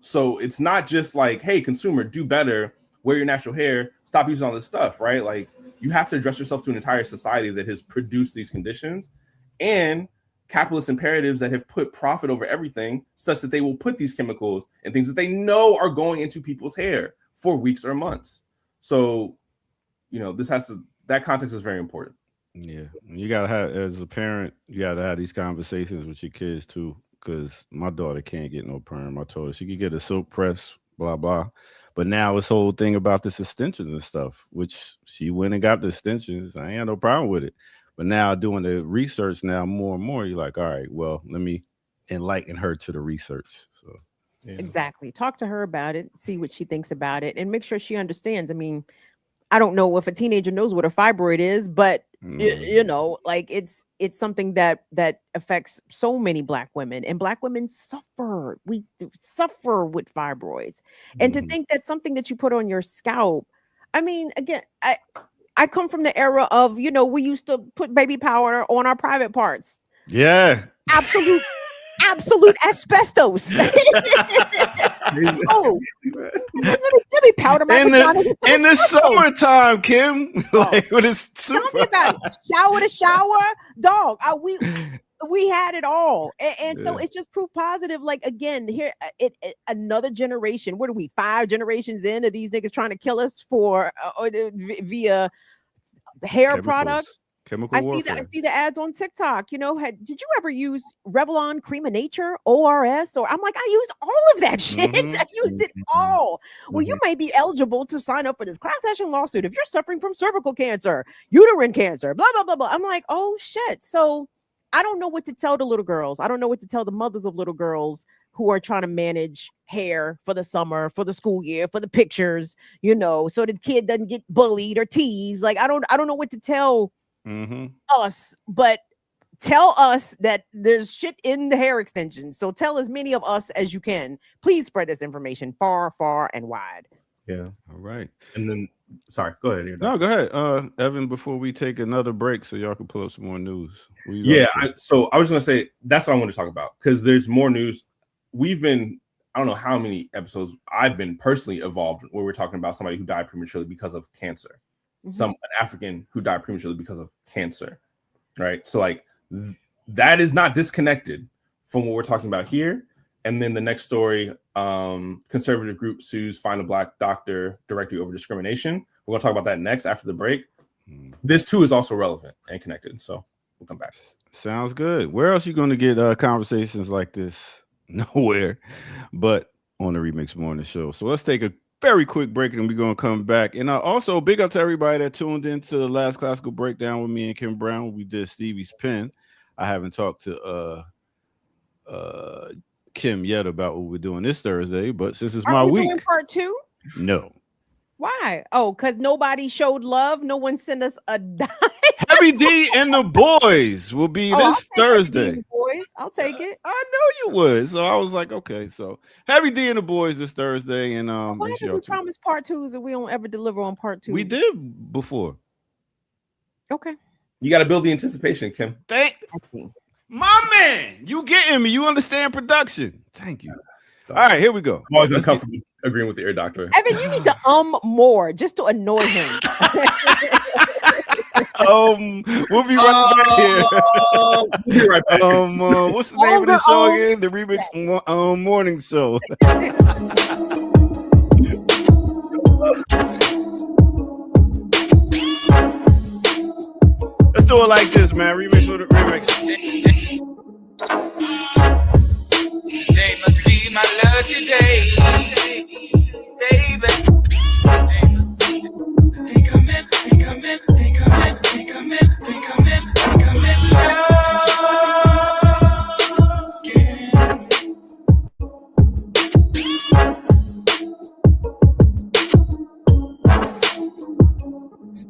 So it's not just like, hey, consumer, do better, wear your natural hair, stop using all this stuff, right? Like, you have to address yourself to an entire society that has produced these conditions and capitalist imperatives that have put profit over everything, such that they will put these chemicals and things that they know are going into people's hair for weeks or months. So, that context is very important. Yeah, you gotta have, as a parent, you gotta have these conversations with your kids too. Because my daughter can't get no perm. I told her she could get a silk press, blah blah. But now this whole thing about this extensions and stuff, which she went and got the extensions. I ain't had no problem with it. But now doing the research now more and more, you're like, all right, well, let me enlighten her to the research. So exactly, talk to her about it, see what she thinks about it, and make sure she understands. I mean, I don't know if a teenager knows what a fibroid is, but like it's something that affects so many Black women, and Black women suffer. We suffer with fibroids, and to think that something that you put on your scalp. I mean, again, I come from the era of we used to put baby powder on our private parts. Yeah, absolute asbestos. Oh, let me powder my vagina in the summertime, Kim. Like when it's super. Tell me about it. Shower to shower, dog. We had it all, and so it's just proof positive. Like again, here another generation. What are we? 5 generations in of these niggas trying to kill us for via hair products. Chemical warfare. I see the ads on TikTok. Did you ever use Revlon Cream of Nature, ORS? Or I'm like, I used all of that shit. I used it all. Well, you may be eligible to sign up for this class action lawsuit if you're suffering from cervical cancer, uterine cancer, blah, blah, blah, blah. I'm like, oh shit. So I don't know what to tell the little girls. I don't know what to tell the mothers of little girls who are trying to manage hair for the summer, for the school year, for the pictures, so the kid doesn't get bullied or teased. Like, I don't know what to tell us, but tell us that there's shit in the hair extension. So tell as many of us as you can. Please spread this information far, far and wide. Yeah. All right. And then, sorry, go ahead. No, go ahead, Evan. Before we take another break, so y'all can pull up some more news. So I was gonna say that's what I want to talk about, because there's more news. We've been, I don't know how many episodes I've been personally involved where we're talking about somebody who died prematurely because of cancer. An African who died prematurely because of cancer, right? So like that is not disconnected from what we're talking about here. And then the next story, conservative group sues find a Black doctor directly over discrimination. We're gonna talk about that next after the break. This too is also relevant and connected, so we'll come back. Sounds good. Where else you going to get conversations like this? Nowhere but on the Remix Morning Show. So let's take a very quick break and we're going to come back. And also big up to everybody that tuned into the last classical breakdown with me and Kim Brown. We did Stevie's Pen. I haven't talked to Kim yet about what we're doing this Thursday, but since it's my week. Doing part 2? No. Why? Oh, because nobody showed love. No one sent us a dime. Heavy D and the boys will be I'll this take Heavy D and Thursday. the boys. I'll take it. I know you would. So I was like, okay. So Heavy D and the boys this Thursday, and Why did we promise part twos and we don't ever deliver on part two? We did before. Okay. You got to build the anticipation, Kim. My man, you getting me? You understand production? Thank you. All right, here we go. I'm always uncomfortable agreeing with the Air Doctor. Evan, you need to more just to annoy him. We'll be right back here. We'll be right back. What's the name of the show again? The Remix Morning Show. Let's do it like this, man. Remix with a remix. Today must be my lucky day, baby. Think I'm in love again.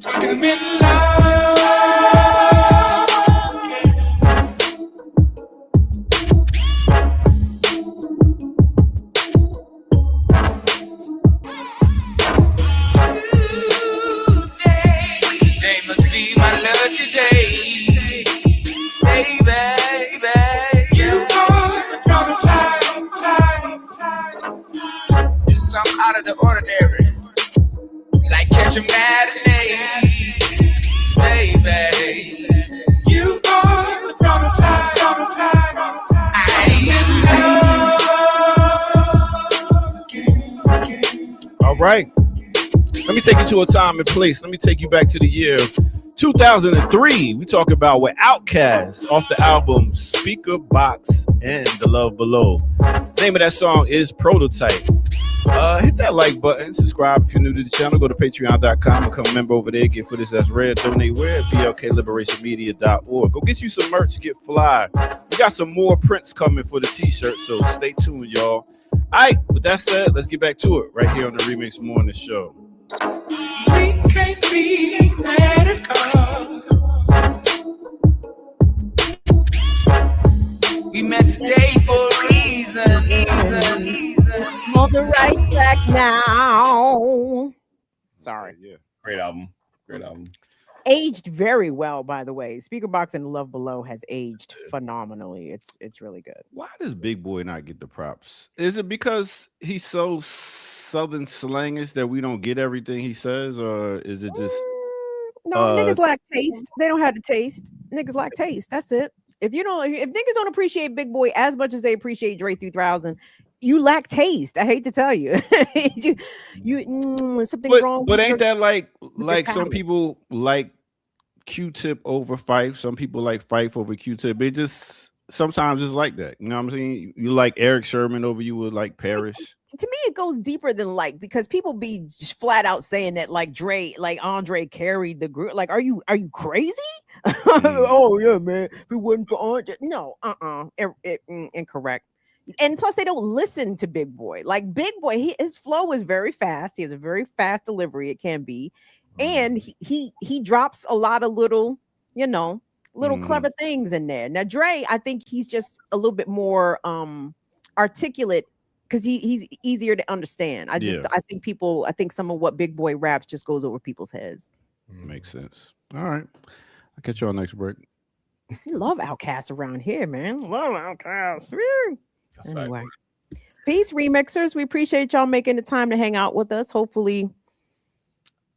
Think I'm in love again. Today must be my lucky day, baby. You are the prototype. Do something out of the ordinary, like catch a matinee, baby. You are the prototype. I'm in love again. All right. Let me take you to a time and place. Let me take you back to the year 2003. We talk about with Outkast off the album Speaker Box and The Love Below. Name of that song is Prototype. Hit that like button, subscribe if you're new to the channel, go to patreon.com, become a member over there, get footage that's rare, donate where at blkliberationmedia.org. Go get you some merch, get fly. We got some more prints coming for the t-shirt, so stay tuned, y'all. All right, with that said, let's get back to it right here on the Remix Morning Show. We can't be medical. We met today for a reason. On the right track now. Sorry. Yeah, great album. Aged very well, by the way. Speaker Box and Love Below has aged phenomenally. It's really good. Why does Big Boy not get the props? Is it because he's so southern slangish that we don't get everything he says, or is it just no, niggas lack taste. They don't have the taste. Niggas lack taste. That's it. If niggas don't appreciate Big Boy as much as they appreciate Dre 3000, you lack taste. I hate to tell you. Something wrong. But ain't that like some people like Q-Tip over Fife? Some people like Fife over Q-Tip. It just sometimes it's like that. You know what I'm saying? You like Eric Sherman over you would like Parrish. To me, it goes deeper than like, because people be just flat out saying that like Andre carried the group. Like, are you crazy? Oh yeah, man. If it wasn't for Andre, no, incorrect. And plus, they don't listen to Big Boy. Like Big Boy, his flow is very fast. He has a very fast delivery. It can be, and he drops a lot of little clever things in there. Now Dre, I think he's just a little bit more articulate because he's easier to understand. I think some of what Big Boy raps just goes over people's heads. Makes sense. All right, I'll catch y'all next break. We love Outkast around here, man. Love Outkast. Anyway, peace, remixers. We appreciate y'all making the time to hang out with us. Hopefully,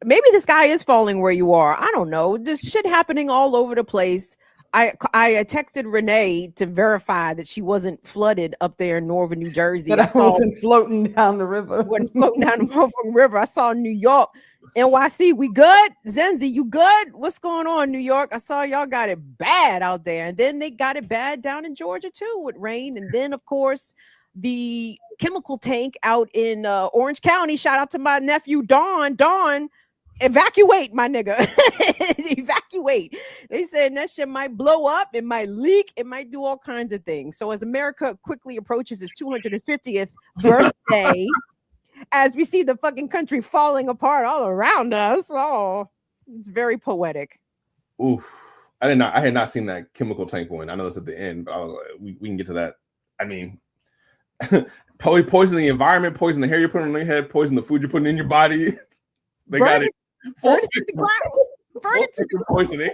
maybe the sky is falling where you are. I don't know. There's shit happening all over the place. I texted Renee to verify that she wasn't flooded up there in northern New Jersey. I wasn't floating down the river. Wasn't floating down the motherfucking river. I saw New York. NYC, we good? Zenzi, you good? What's going on, New York? I saw y'all got it bad out there. And then they got it bad down in Georgia, too, with rain. And then, of course, the chemical tank out in Orange County. Shout out to my nephew, Don. Don, evacuate, my nigga. Evacuate. They said that shit might blow up. It might leak. It might do all kinds of things. So as America quickly approaches its 250th birthday, as we see the fucking country falling apart all around us. Oh, it's very poetic. Oof. I had not seen that chemical tank one. I know it's at the end, but I was like, we can get to that. I mean, probably poison the environment, poison the hair you're putting on your head, poison the food you're putting in your body. They got it. Burn it to the ground. Burn it to the poisoning.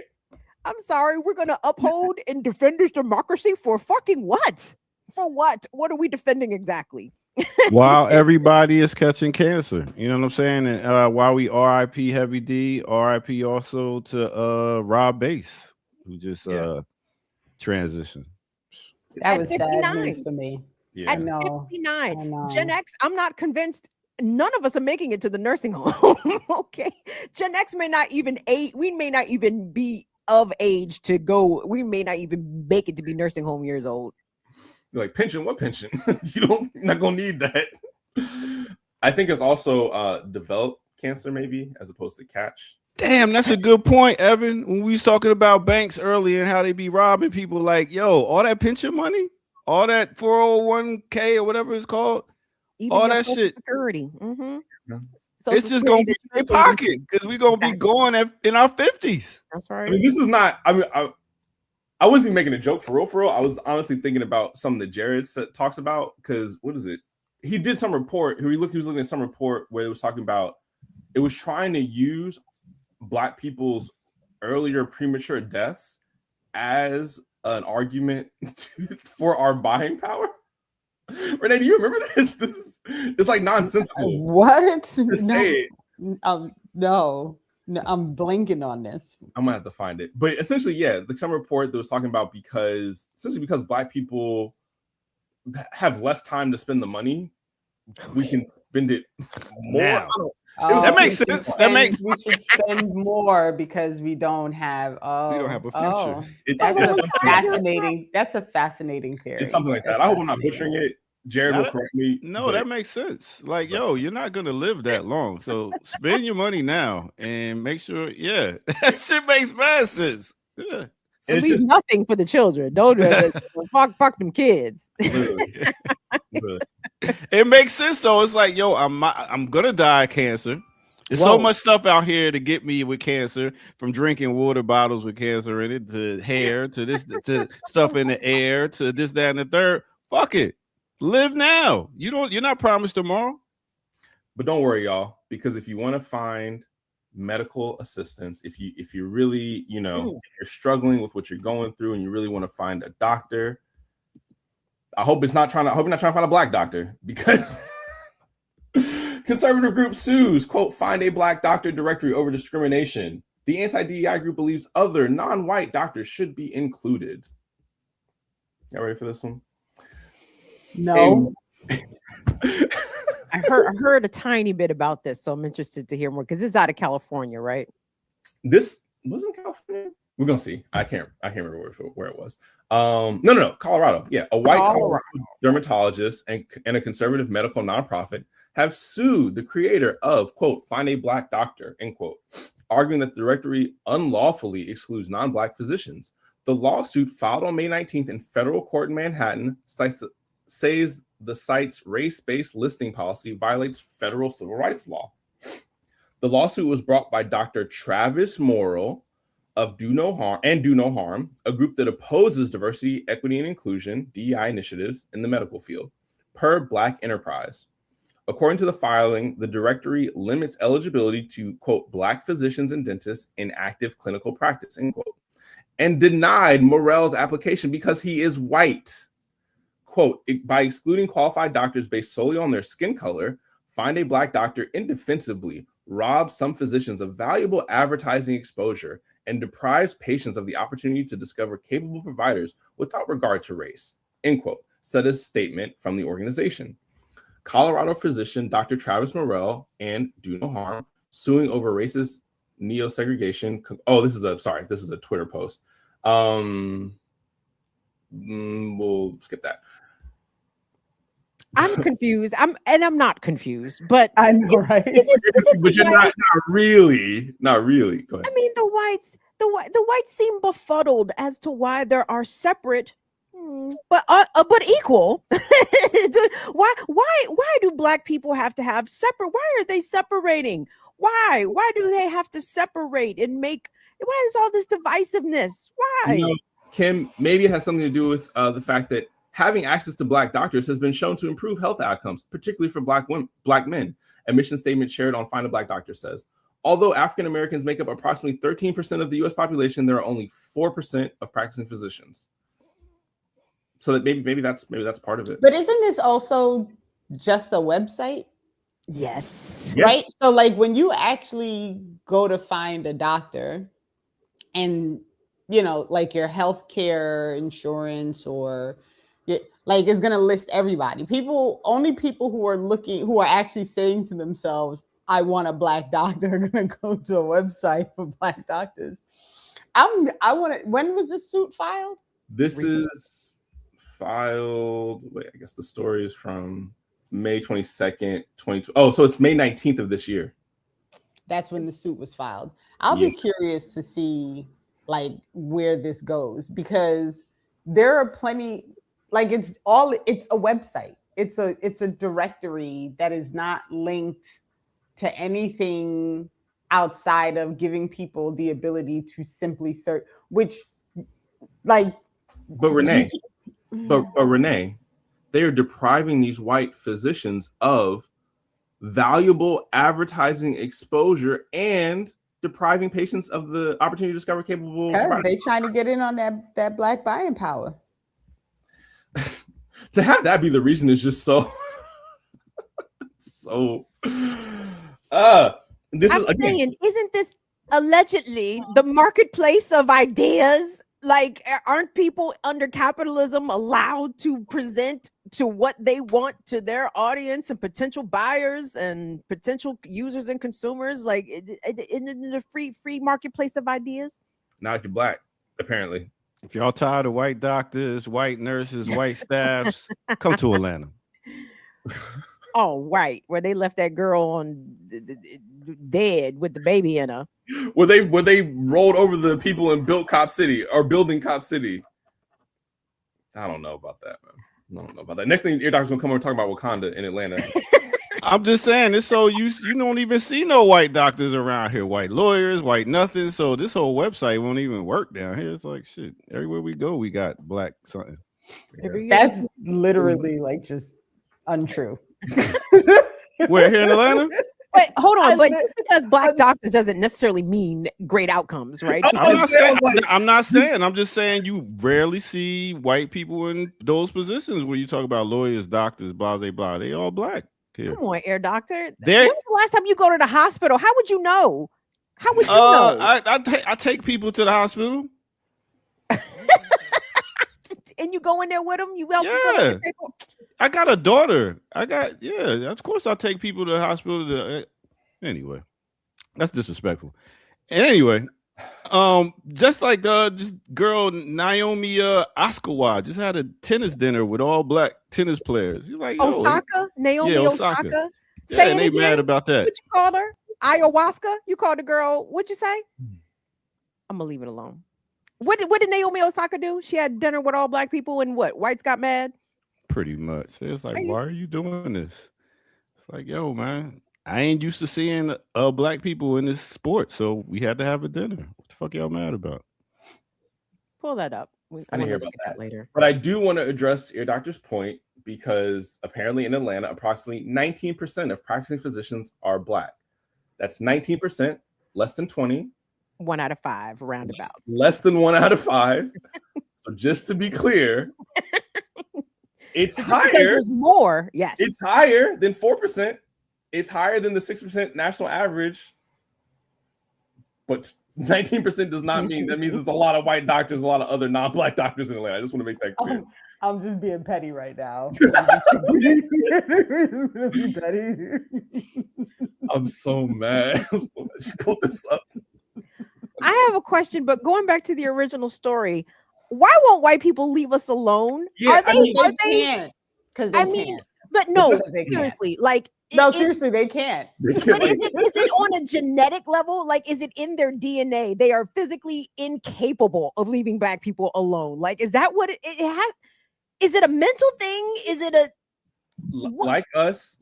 I'm sorry, we're gonna uphold and defend this democracy for fucking what? For what? What are we defending exactly? While everybody is catching cancer, you know what I'm saying? And while we RIP Heavy D, RIP also to Rob Bass, who just transitioned. That At was sad 59. news for me. Yeah. At 59. Gen X, I'm not convinced none of us are making it to the nursing home. Okay. Gen X may not even we may not even be of age to go. We may not even make it to be nursing home years old. You're like, pension? What pension? You're not gonna need that. I think it's also developed cancer, maybe, as opposed to catch. Damn, that's a good point, Evan. When we was talking about banks earlier and how they be robbing people, like, yo, all that pension money, all that 401k or whatever it's called, Even all your that Social shit. Security. It's just gonna be in their pocket because we're gonna be going in our 50s. That's right. I mean, this is not. I mean, I wasn't even making a joke for real. I was honestly thinking about something that Jared talks about, because what is it? He did some report. He was looking at some report where it was talking about, it was trying to use Black people's earlier premature deaths as an argument for our buying power. Renee, do you remember this? It's like nonsensical. What? To say it. No, I'm blinking on this. I'm gonna have to find it. But essentially, yeah, like some report that was talking about because Black people have less time to spend the money, we can spend it more. Now. That makes sense. We should spend more because we don't have. We don't have a future. That's a fascinating. That's a fascinating theory. It's something like that. I hope I'm not butchering it. Jared will correct me. No, that makes sense. Like, yo, you're not gonna live that long, so spend your money now and make sure. Yeah, that shit makes bad sense. Yeah. It leaves nothing for the children. Don't fuck them kids. It makes sense though. It's like, yo, I'm gonna die of cancer. There's so much stuff out here to get me with cancer, from drinking water bottles with cancer in it, to hair, to this, to stuff in the air, to this, that, and the third. Fuck it. Live now. You're not promised tomorrow. But don't worry, y'all, because if you want to find medical assistance, if you really, if you're struggling with what you're going through and you really want to find a doctor, I hope you're not trying to find a Black doctor, because conservative group sues, quote, find a Black doctor directory over discrimination. The anti-DEI group believes other non-white doctors should be included. Y'all ready for this one? No. I heard a tiny bit about this, so I'm interested to hear more, because this is out of California, right? This wasn't California. We're gonna see. I can't remember where it was. No, Colorado. Yeah, a white Colorado dermatologist and a conservative medical nonprofit have sued the creator of, quote, find a Black doctor, end quote, arguing that the directory unlawfully excludes non-Black physicians. The lawsuit, filed on May 19th in federal court in Manhattan, says the site's race-based listing policy violates federal civil rights law. The lawsuit was brought by Dr. Travis Morrill of Do No Harm, a group that opposes diversity, equity, and inclusion, DEI initiatives in the medical field, per Black Enterprise. According to the filing, the directory limits eligibility to, quote, Black physicians and dentists in active clinical practice, end quote, and denied Morrell's application because he is white. Quote, by excluding qualified doctors based solely on their skin color, find a Black doctor indefensibly robs some physicians of valuable advertising exposure and deprives patients of the opportunity to discover capable providers without regard to race, end quote, said a statement from the organization. Colorado physician Dr. Travis Morrill and Do No Harm suing over racist neo-segregation. Oh, this is a Twitter post. We'll skip that. I'm confused. I'm not confused, but I know, right? But you're not really. Go ahead. I mean, the whites seem befuddled as to why there are separate, but equal. Why do Black people have to have separate? Why are they separating? Why do they have to separate and make Why is all this divisiveness? Why? You know, Kim, maybe it has something to do with the fact that having access to Black doctors has been shown to improve health outcomes, particularly for Black men. A mission statement shared on Find a Black Doctor says, although African Americans make up approximately 13% of the U.S. population, there are only 4% of practicing physicians. So that maybe that's part of it. But isn't this also just a website? Yes. Right. So like when you actually go to find a doctor, and you know, like your healthcare insurance or like it's gonna list everybody. Only people who are actually saying to themselves, I want a Black doctor, are gonna go to a website for Black doctors. When was this suit filed? This is filed. Wait, I guess the story is from May 22nd, 2020. Oh, so it's May 19th of this year. That's when the suit was filed. I'll be curious to see like where this goes, because there are plenty, like it's a website. It's a directory that is not linked to anything outside of giving people the ability to simply search, which like But Renee, they are depriving these white physicians of valuable advertising exposure and depriving patients of the opportunity to discover capable. Because they trying to get in on that Black buying power. To have that be the reason is just so. This I'm is again. saying, isn't this allegedly the marketplace of ideas? Like, aren't people under capitalism allowed to present to what they want to their audience and potential buyers and potential users and consumers? Like, in the free marketplace of ideas? Now you're Black, apparently. If y'all tired of white doctors, white nurses, white staffs, come to Atlanta. Oh, right, where they left that girl on dead with the baby in her. Where they rolled over the people and built Cop City or building Cop City. I don't know about that, man. I don't know about that. Next thing, your doctor's gonna come over and talk about Wakanda in Atlanta. I'm just saying, it's so you don't even see no white doctors around here, white lawyers, white nothing. So this whole website won't even work down here. It's like shit. Everywhere we go, we got Black something. Yeah. That's literally like just untrue. Where, here in Atlanta? Wait, hold on. But just because Black doctors doesn't necessarily mean great outcomes, right? I'm not saying. I'm just saying you rarely see white people in those positions where you talk about lawyers, doctors, blah, blah, blah. They all Black. Here. Come on, Air Doctor. When was the last time you go to the hospital? How would you know? How would you know? I take people to the hospital. And you go in there with them? You help them? I got a daughter. Of course I'll take people to the hospital. Anyway, that's disrespectful. And anyway, just like this girl Naomi Osakawa just had a tennis dinner with all Black tennis players. You're like, Osaka? Naomi Osaka? Say and they mad about that. What you called her? Ayahuasca? You called the girl, what'd you say? I'm gonna leave it alone. What did Naomi Osaka do? She had dinner with all Black people and what? Whites got mad? Pretty much. It's like, why are you doing this? It's like, yo, man, I ain't used to seeing Black people in this sport, so we had to have a dinner. What the fuck y'all mad about? Pull that up. I didn't hear about that later. But I do want to address your doctor's point, because apparently in Atlanta, approximately 19% of practicing physicians are Black. That's 19%, less than 20. 1 out of 5, roundabouts. Less than 1 out of 5. So just to be clear, it's higher. There's more. Yes. It's higher than 4%. It's higher than the 6% national average. But 19% does not mean that means it's a lot of white doctors, a lot of other non-Black doctors in Atlanta. I just want to make that clear. I'm just being petty right now. I'm so mad. Pull this up. I have a question, but going back to the original story, why won't white people leave us alone? Yeah, they can't. Because they can't. But no, seriously, like seriously, they can't. But is it on a genetic level? Like, is it in their DNA? They are physically incapable of leaving Black people alone. Like, is that what it has? Is it a mental thing? Is it a like us?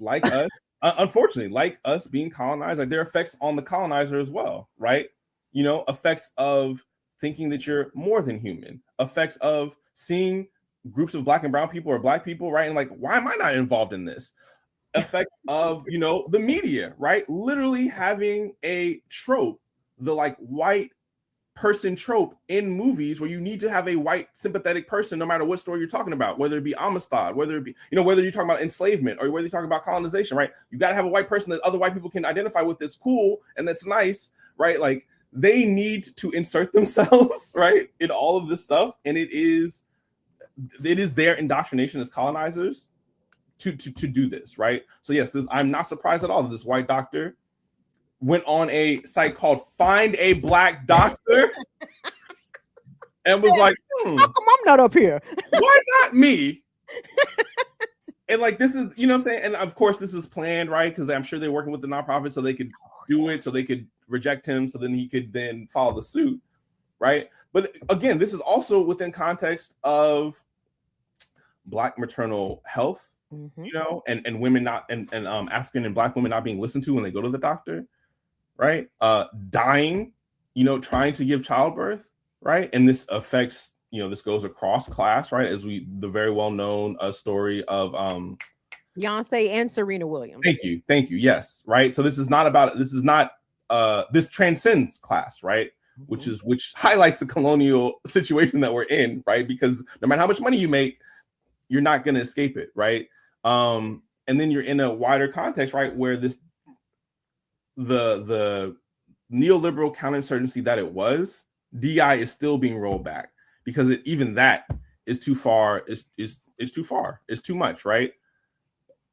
Unfortunately, like us being colonized, like there are effects on the colonizer as well, right? you know, effects of thinking that you're more than human, effects of seeing groups of black and brown people or black people, right? And like, why am I not involved in this? Effects of, you know, the media, right? Literally having a trope, the like white person trope in movies where you need to have a white sympathetic person no matter what story you're talking about, whether it be Amistad, whether it be, you know, whether you're talking about enslavement or whether you're talking about colonization, right? You got to have a white person that other white people can identify with that's cool and that's nice, right? Like they need to insert themselves, right, in all of this stuff. And it is their indoctrination as colonizers to do this, right? So yes, I'm not surprised at all that this white doctor went on a site called Find a Black Doctor and was like, how come I'm not up here? Why not me? And like, this is, you know what I'm saying? And of course, this is planned, right? Because I'm sure they're working with the nonprofit so they could do it, so they could reject him, so then he could then follow the suit, right? But again, this is also within context of Black maternal health, you know, and women not, and African and Black women not being listened to when they go to the doctor, right? Dying, you know, trying to give childbirth, right? And this affects, you know, this goes across class, right? As the very well known story of Beyonce and Serena Williams. Thank you. Yes, right. So this is not this transcends class, right? Which highlights the colonial situation that we're in, right? Because no matter how much money you make, you're not going to escape it, right? And then you're in a wider context, right, where the neoliberal counterinsurgency that it was, DI is still being rolled back because even that is too far, is too far, it's too much, right?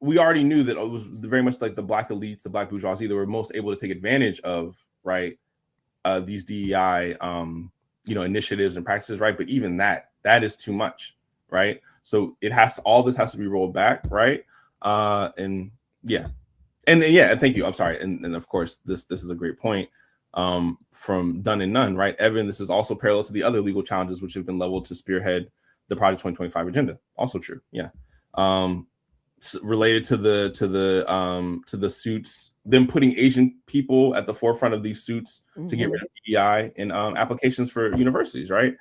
We already knew that it was very much like the Black elites, the Black bourgeoisie, that were most able to take advantage of, right, these DEI, you know, initiatives and practices, right? But even that is too much, right? So all this has to be rolled back, right? And thank you. I'm sorry. And of course, this is a great point from Dunn and Nunn, right? Evan, this is also parallel to the other legal challenges which have been leveled to spearhead the Project 2025 agenda. Also true. Yeah. Related to the suits, them putting Asian people at the forefront of these suits to get rid of DEI in applications for universities, right?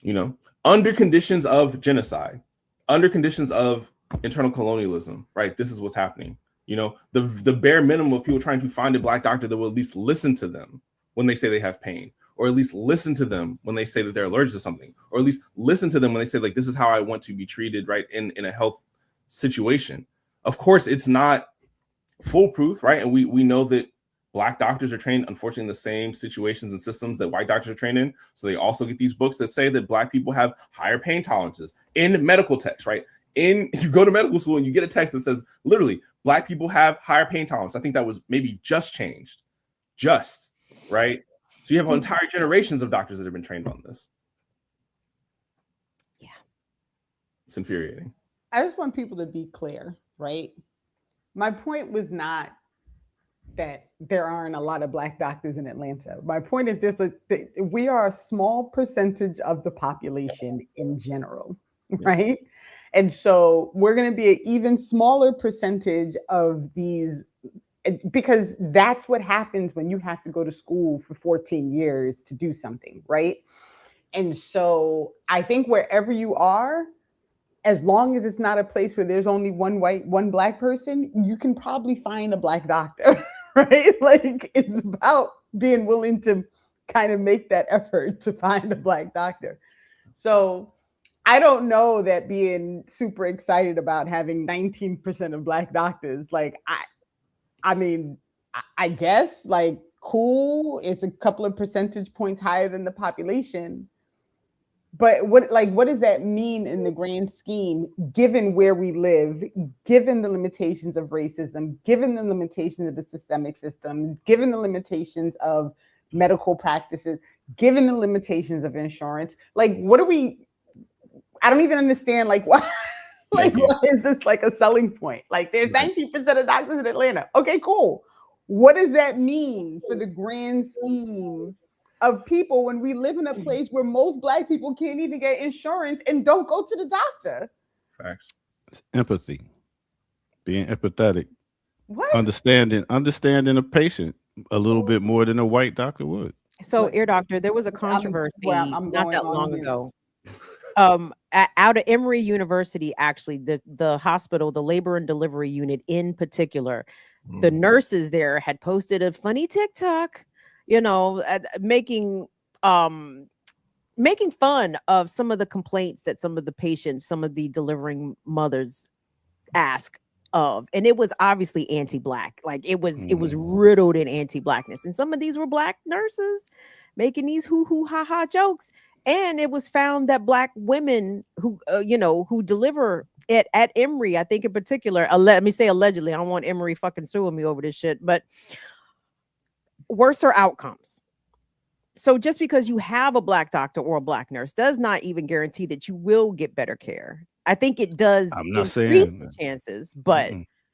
You know, under conditions of genocide, under conditions of internal colonialism, right? This is what's happening. You know, the bare minimum of people trying to find a Black doctor that will at least listen to them when they say they have pain, or at least listen to them when they say that they're allergic to something, or at least listen to them when they say, like, this is how I want to be treated, right, in a health situation. Of course, it's not foolproof, right? And we know that Black doctors are trained, unfortunately, in the same situations and systems that white doctors are trained in. So they also get these books that say that Black people have higher pain tolerances in medical text, right? You go to medical school and you get a text that says, literally, Black people have higher pain tolerance. I think that was maybe just changed, right? So you have entire generations of doctors that have been trained on this. Yeah. It's infuriating. I just want people to be clear, right? My point was not that there aren't a lot of Black doctors in Atlanta. My point is we are a small percentage of the population in general, right? And so we're going to be an even smaller percentage of these, because that's what happens when you have to go to school for 14 years to do something, right? And so I think wherever you are, as long as it's not a place where there's only one Black person, you can probably find a Black doctor, right? Like, it's about being willing to kind of make that effort to find a Black doctor. So I don't know that being super excited about having 19% of Black doctors, like, I mean, I guess, like, cool, it's a couple of percentage points higher than the population. But what does that mean in the grand scheme, given where we live, given the limitations of racism, given the limitations of the systemic system, given the limitations of medical practices, given the limitations of insurance? Like, I don't even understand, like, why, why is this like a selling point? Like, there's 19% of doctors in Atlanta. Okay, cool. What does that mean for the grand scheme of people when we live in a place where most Black people can't even get insurance and don't go to the doctor? Facts. It's empathy, being empathetic, what? understanding a patient. a little bit more than a white doctor would. So, ear doctor, there was a controversy I'm not going that on long mute. ago. Out of Emory University, actually, the hospital, the labor and delivery unit in particular, the nurses there had posted a funny TikTok, making fun of some of the complaints that some of the patients, some of the delivering mothers ask of, and it was obviously anti-black. Like it was riddled in anti-blackness, and some of these were black nurses making these hoo-hoo ha-ha jokes. And it was found that black women who who deliver at Emory, I think in particular, let me say allegedly, I don't want Emory fucking suing me over this shit, but worser outcomes. So just because you have a black doctor or a black nurse does not even guarantee that you will get better care. I think it does I'm not increase saying the chances, but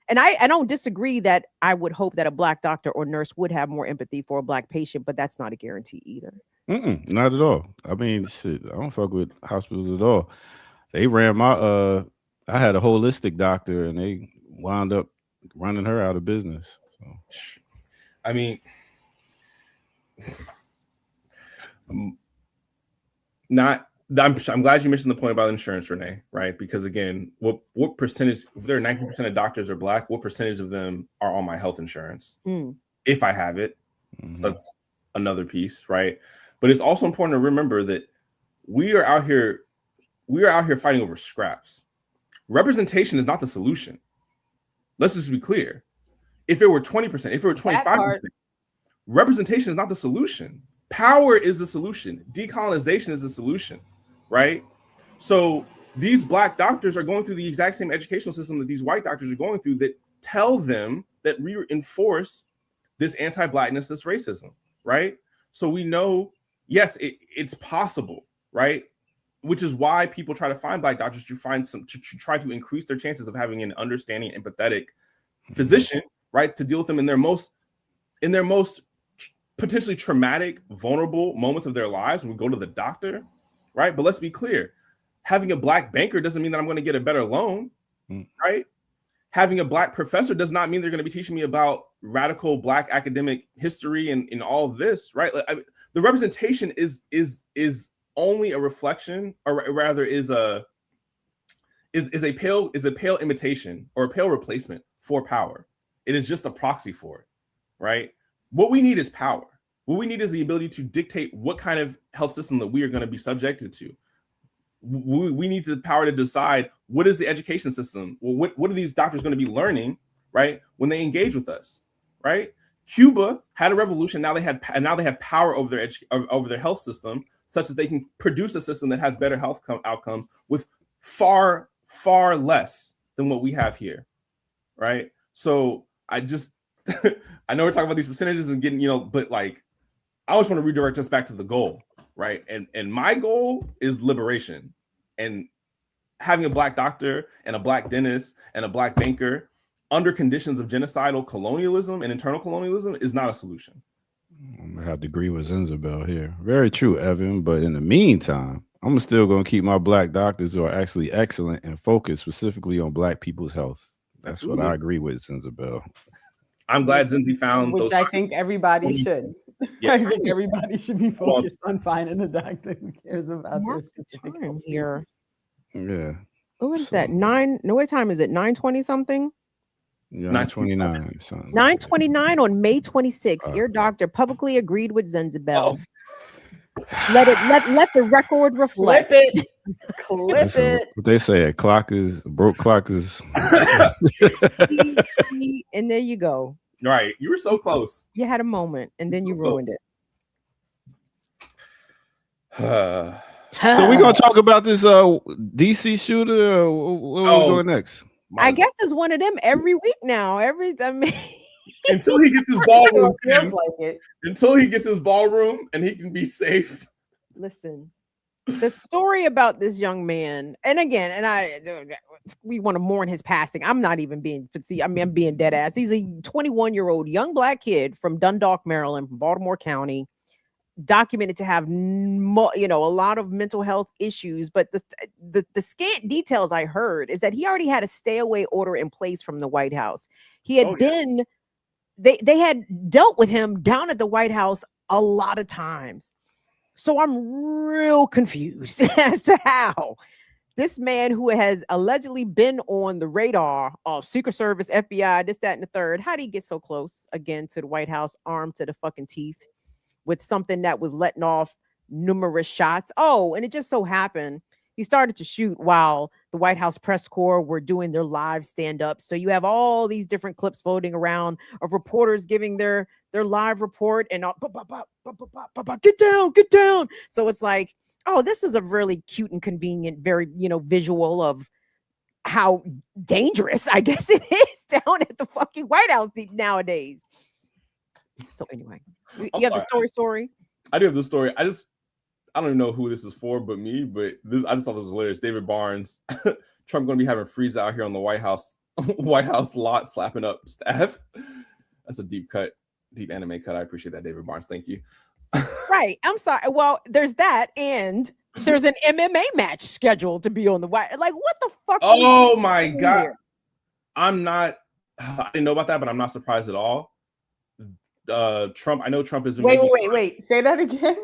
and I don't disagree that I would hope that a black doctor or nurse would have more empathy for a black patient, but that's not a guarantee either. Not at all. I mean, shit, I don't fuck with hospitals at all. They ran my I had a holistic doctor and they wound up running her out of business. So. I mean, I'm glad you mentioned the point about insurance, Renee, right? Because again, what percentage, if there are 19% of doctors are black, what percentage of them are on my health insurance? If I have it. So that's another piece, right? But it's also important to remember that we are out here fighting over scraps. Representation is not the solution. Let's just be clear. If it were 20%, if it were 25%, representation is not the solution. Power is the solution. Decolonization is the solution, right? So these black doctors are going through the exact same educational system that these white doctors are going through that tell them that we enforce this anti-blackness, this racism, right? So we know, yes, it's possible, right? Which is why people try to find black doctors to try to increase their chances of having an understanding, empathetic physician, right? To deal with them in their most potentially traumatic, vulnerable moments of their lives when we go to the doctor, right? But let's be clear, having a black banker doesn't mean that I'm going to get a better loan, right? Having a black professor does not mean they're going to be teaching me about radical black academic history and all of this, right? Like, the representation is only a reflection, or rather is a pale imitation or a pale replacement for power. It is just a proxy for it, right? What we need is power. What we need is the ability to dictate what kind of health system that we are going to be subjected to. We need the power to decide what is the education system. Well, what are these doctors going to be learning, right, when they engage with us, right? Cuba had a revolution. Now they have power over their health system, such that they can produce a system that has better health outcomes with far less than what we have here, right? So I just I know we're talking about these percentages and getting, but like I always want to redirect us back to the goal, right? And my goal is liberation, and having a black doctor and a black dentist and a black banker under conditions of genocidal colonialism and internal colonialism is not a solution. I'm gonna have to agree with Zenzabel here. Very true, Evan. But in the meantime, I'm still gonna keep my black doctors who are actually excellent and focused specifically on black people's health. That's Absolutely. What I agree with, Zenzabel. I'm glad Zinzi found which those. I think everybody should. Yeah. I think everybody should be focused on finding a doctor who cares about their specific time here. Yeah. Oh, what is that? What time is it? 9:20 something? Yeah, 9:29. 9:29 on May 26th. Ear doctor publicly agreed with Zenzabel. Let the record reflect. Clip it. What they say, broke clock is. And there you go. Right, you were so close. You had a moment, and then you ruined it. So we're gonna talk about this DC shooter. Or where we going next? I guess it's one of them every week now. Until he gets his ballroom, feels like it. Until he gets his ballroom and he can be safe. Listen, the story about this young man, and again, we want to mourn his passing. I'm not even being I'm being dead ass. He's a 21-year-old young black kid from Dundalk, Maryland, from Baltimore County, documented to have a lot of mental health issues. But the scant details I heard is that he already had a stay away order in place from the White House. He had been they had dealt with him down at the White House a lot of times. So I'm real confused as to how this man who has allegedly been on the radar of Secret Service, FBI, this, that, and the third, how did he get so close again to the White House, armed to the fucking teeth with something that was letting off numerous shots? Oh, and it just so happened he started to shoot while the White House press corps were doing their live stand-ups. So you have all these different clips floating around of reporters giving their live report and all, get down, get down. So it's like, oh, this is a really cute and convenient, very, visual of how dangerous, I guess, it is down at the fucking White House nowadays. So anyway, you have the story? I do have the story. I don't even know who this is for but me, but I just thought this was hilarious. David Barnes, Trump going to be having freeze out here on the White House lot, slapping up staff. That's a deep anime cut. I appreciate that, David Barnes. Thank you. Right. I'm sorry. Well, there's that, and there's an MMA match scheduled to be on the White. Like, what the fuck? Oh my God. I didn't know about that, but I'm not surprised at all. Trump, I know Trump is wait. Say that again.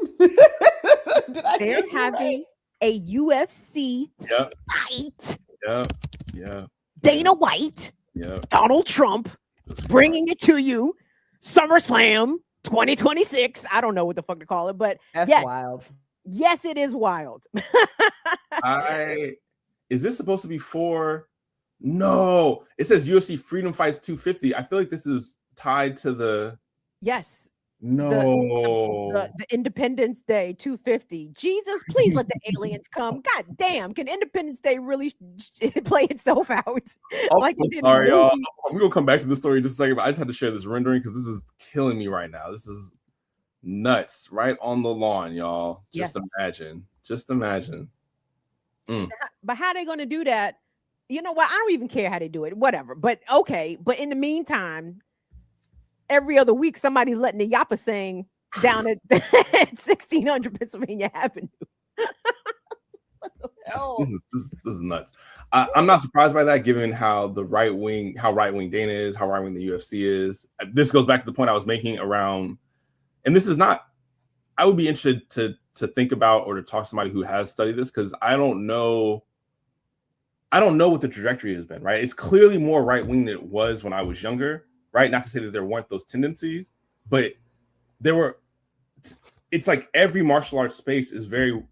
They're having a UFC fight. Yeah. Dana White, Donald Trump, bringing it to you. SummerSlam 2026. I don't know what the fuck to call it, but that's wild. Yes, it is wild. Is this supposed to be for? No, it says UFC Freedom Fights 250. I feel like this is tied to the. Yes. No. The Independence Day 250. Jesus, please let the aliens come. God damn, can Independence Day really play itself out? Like it did. Sorry, y'all. We're gonna come back to the story in just a second, but I just had to share this rendering because this is killing me right now. This is nuts, right on the lawn, y'all. Just imagine. But how they gonna do that? You know what? I don't even care how they do it. Whatever. But okay. But in the meantime, every other week, somebody's letting the Yappa sing down at 1600 Pennsylvania Avenue. This is nuts. I'm not surprised by that, given how right wing Dana is, how right wing the UFC is. This goes back to the point I was making around, and this is not. I would be interested to think about or to talk to somebody who has studied this, because I don't know what the trajectory has been. Right, it's clearly more right wing than it was when I was younger. Right, not to say that there weren't those tendencies, but there were. It's like every martial arts space is very,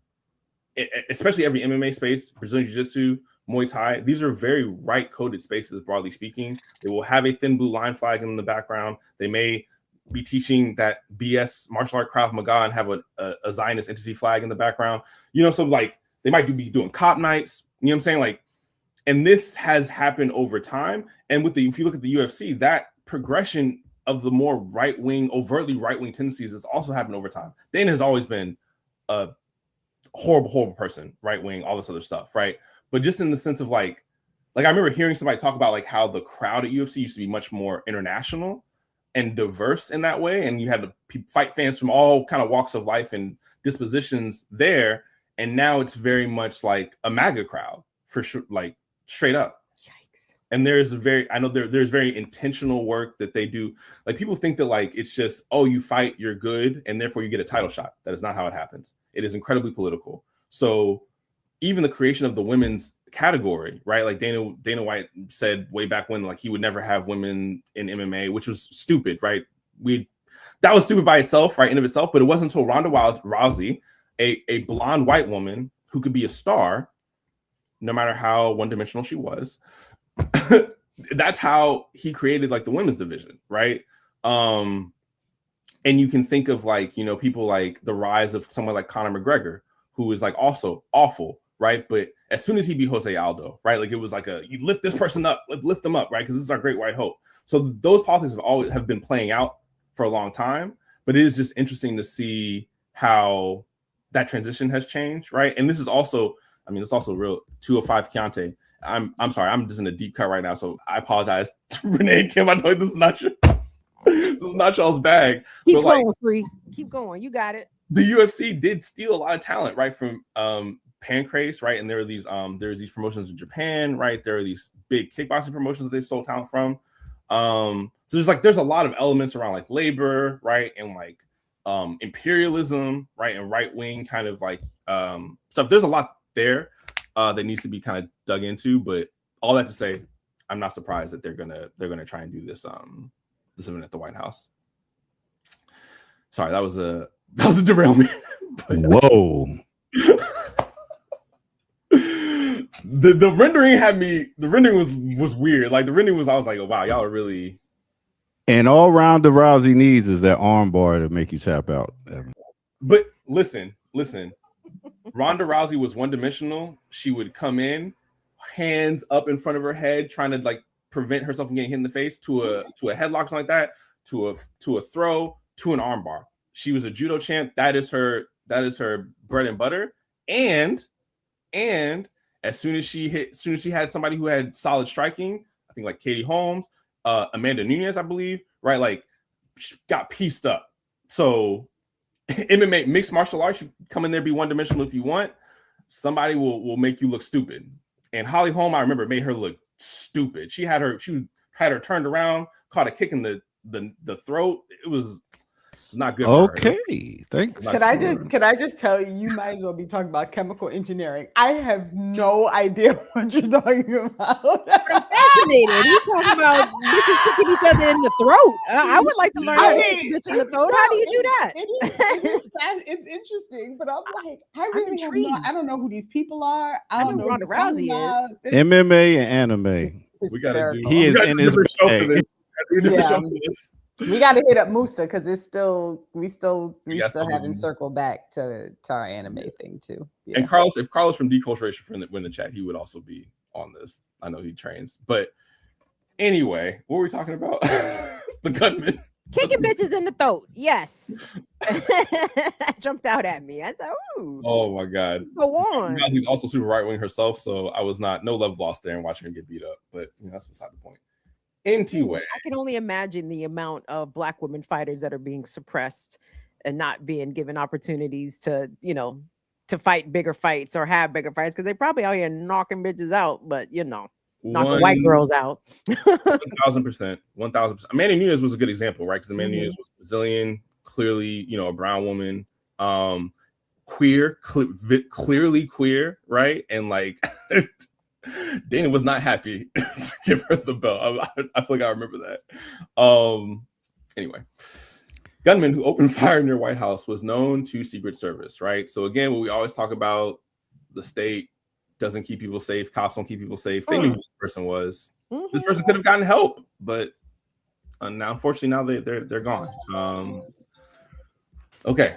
especially every MMA space, Brazilian Jiu-Jitsu, Muay Thai. These are very right-coded spaces, broadly speaking. They will have a thin blue line flag in the background. They may be teaching that BS martial art Krav Maga and have a Zionist entity flag in the background. So like they might be doing cop nights. You know what I'm saying? Like, and this has happened over time. And if you look at the UFC, that progression of the more right-wing, overtly right-wing tendencies has also happened over time. Dana has always been a horrible person, right-wing, all this other stuff, right? But just in the sense of like I remember hearing somebody talk about like how the crowd at UFC used to be much more international and diverse in that way, and you had to fight fans from all kind of walks of life and dispositions there, and now it's very much like a MAGA crowd for sure, like straight up. And there's there's very intentional work that they do. Like people think that like it's just, oh, you fight, you're good, and therefore you get a title shot. That is not how it happens. It is incredibly political. So even the creation of the women's category, right? Like Dana White said way back when, like he would never have women in MMA, which was stupid, right? That was stupid by itself, right, in of itself. But it wasn't until Ronda Rousey, a blonde white woman who could be a star, no matter how one-dimensional she was. That's how he created like the women's division, right? And you can think of like, people like the rise of someone like Conor McGregor, who is like also awful, right? But as soon as he beat Jose Aldo, right, like it was like you lift this person up, lift them up, right? Because this is our great white hope. So those politics have been playing out for a long time, but it is just interesting to see how that transition has changed, right? And this is also, it's also real 205 Keontae. I'm sorry, I'm just in a deep cut right now, so I apologize to Renee and Kim. I know this is not y'all's bag. Keep going, Free. Keep going. You got it. The UFC did steal a lot of talent, right, from Pancrase, right? And there are there's these promotions in Japan, right? There are these big kickboxing promotions that they stole talent from. So there's a lot of elements around like labor, right, and like imperialism, right, and right wing kind of like stuff. There's a lot there that needs to be kind of dug into. But all that to say, I'm not surprised that they're gonna try and do this event at the White House. Sorry, that was a derailment. Whoa. The rendering had me. The rendering was weird. Like the rendering was, I was like, oh wow, y'all are really. And all Ronda Rousey needs is that arm bar to make you tap out. But listen. Ronda Rousey was one dimensional. She would come in, hands up in front of her head, trying to like prevent herself from getting hit in the face, to a headlock, something like that, to a throw, to an arm bar. She was a judo champ. That is her bread and butter. And as soon as she had somebody who had solid striking, I think like Katie Holmes, Amanda Nunes, I believe, right? Like, she got pieced up. So MMA, mixed martial arts, you come in there, be one dimensional if you want. Somebody will make you look stupid. And Holly Holm, I remember, made her look stupid. She had her turned around, caught a kick in the throat. It's not good. Okay, thanks. Could I just tell you, you might as well be talking about chemical engineering. I have no idea what you're talking about. I'm fascinated. You talking about bitches kicking each other in the throat? I would like to learn how to kick a bitch in the throat. How do you do that? It's interesting, but I'm like, I don't know who these people are. I don't know who Ronda Rousey is. MMA and anime. We gotta do. He is in his show for this. We got to hit up Musa because we still haven't circled back to our anime thing too. Yeah. And Carlos, if Carlos from Deculturation win the chat, he would also be on this. I know he trains, but anyway, what were we talking about? The gunman kicking bitches in the throat. Yes, jumped out at me. I thought, ooh. Oh my god. Go on. He's also super right wing herself, so I was no love lost there and watching her get beat up. But that's beside the point. Anyway, I can only imagine the amount of Black women fighters that are being suppressed and not being given opportunities to fight bigger fights or have bigger fights, because they probably out here knocking bitches out, but knocking white girls out. 1,000%. Amanda Nunes was a good example, right? Because Amanda Nunes was Brazilian, clearly, a brown woman, queer, clearly queer, right? And like Dana was not happy to give her the belt. I feel like I remember that. Anyway, gunman who opened fire near White House was known to Secret Service, right? So again, what we always talk about, the state doesn't keep people safe. Cops don't keep people safe. They knew who this person was. This person could have gotten help, but now, unfortunately, now they're gone. Okay.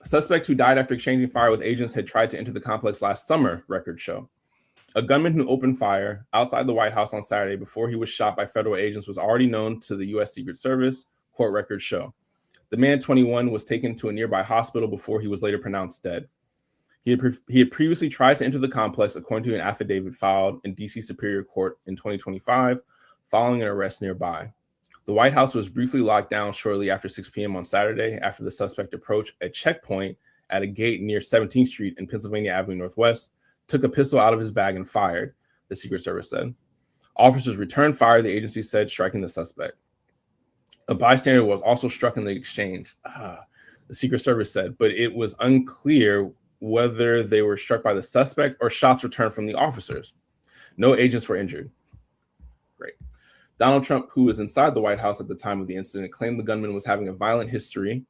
A suspect who died after exchanging fire with agents had tried to enter the complex last summer, records show. A gunman who opened fire outside the White House on Saturday before he was shot by federal agents was already known to the U.S. Secret Service, court records show. The man, 21, was taken to a nearby hospital before he was later pronounced dead. He had previously tried to enter the complex, according to an affidavit filed in D.C. Superior Court in 2025, following an arrest nearby. The White House was briefly locked down shortly after 6 p.m. on Saturday after the suspect approached a checkpoint at a gate near 17th Street and Pennsylvania Avenue Northwest, took a pistol out of his bag and fired, the Secret Service said. Officers returned fire, the agency said, striking the suspect. A bystander was also struck in the exchange, the Secret Service said, but it was unclear whether they were struck by the suspect or shots returned from the officers. No agents were injured. Great. Donald Trump, who was inside the White House at the time of the incident, claimed the gunman was having a violent history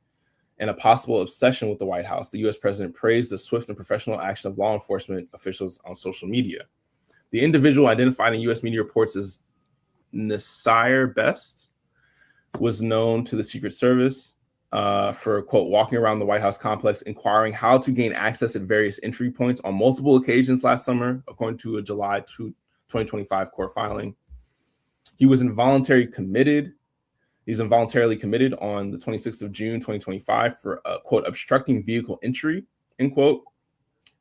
and a possible obsession with the White House. The U.S. president praised the swift and professional action of law enforcement officials on social media. The individual, identified in U.S. media reports as Nasir Best, was known to the Secret Service for, quote, walking around the White House complex, inquiring how to gain access at various entry points on multiple occasions last summer, according to a July 2025 court filing. He was involuntarily committed on the 26th of June, 2025 for, quote, obstructing vehicle entry, end quote,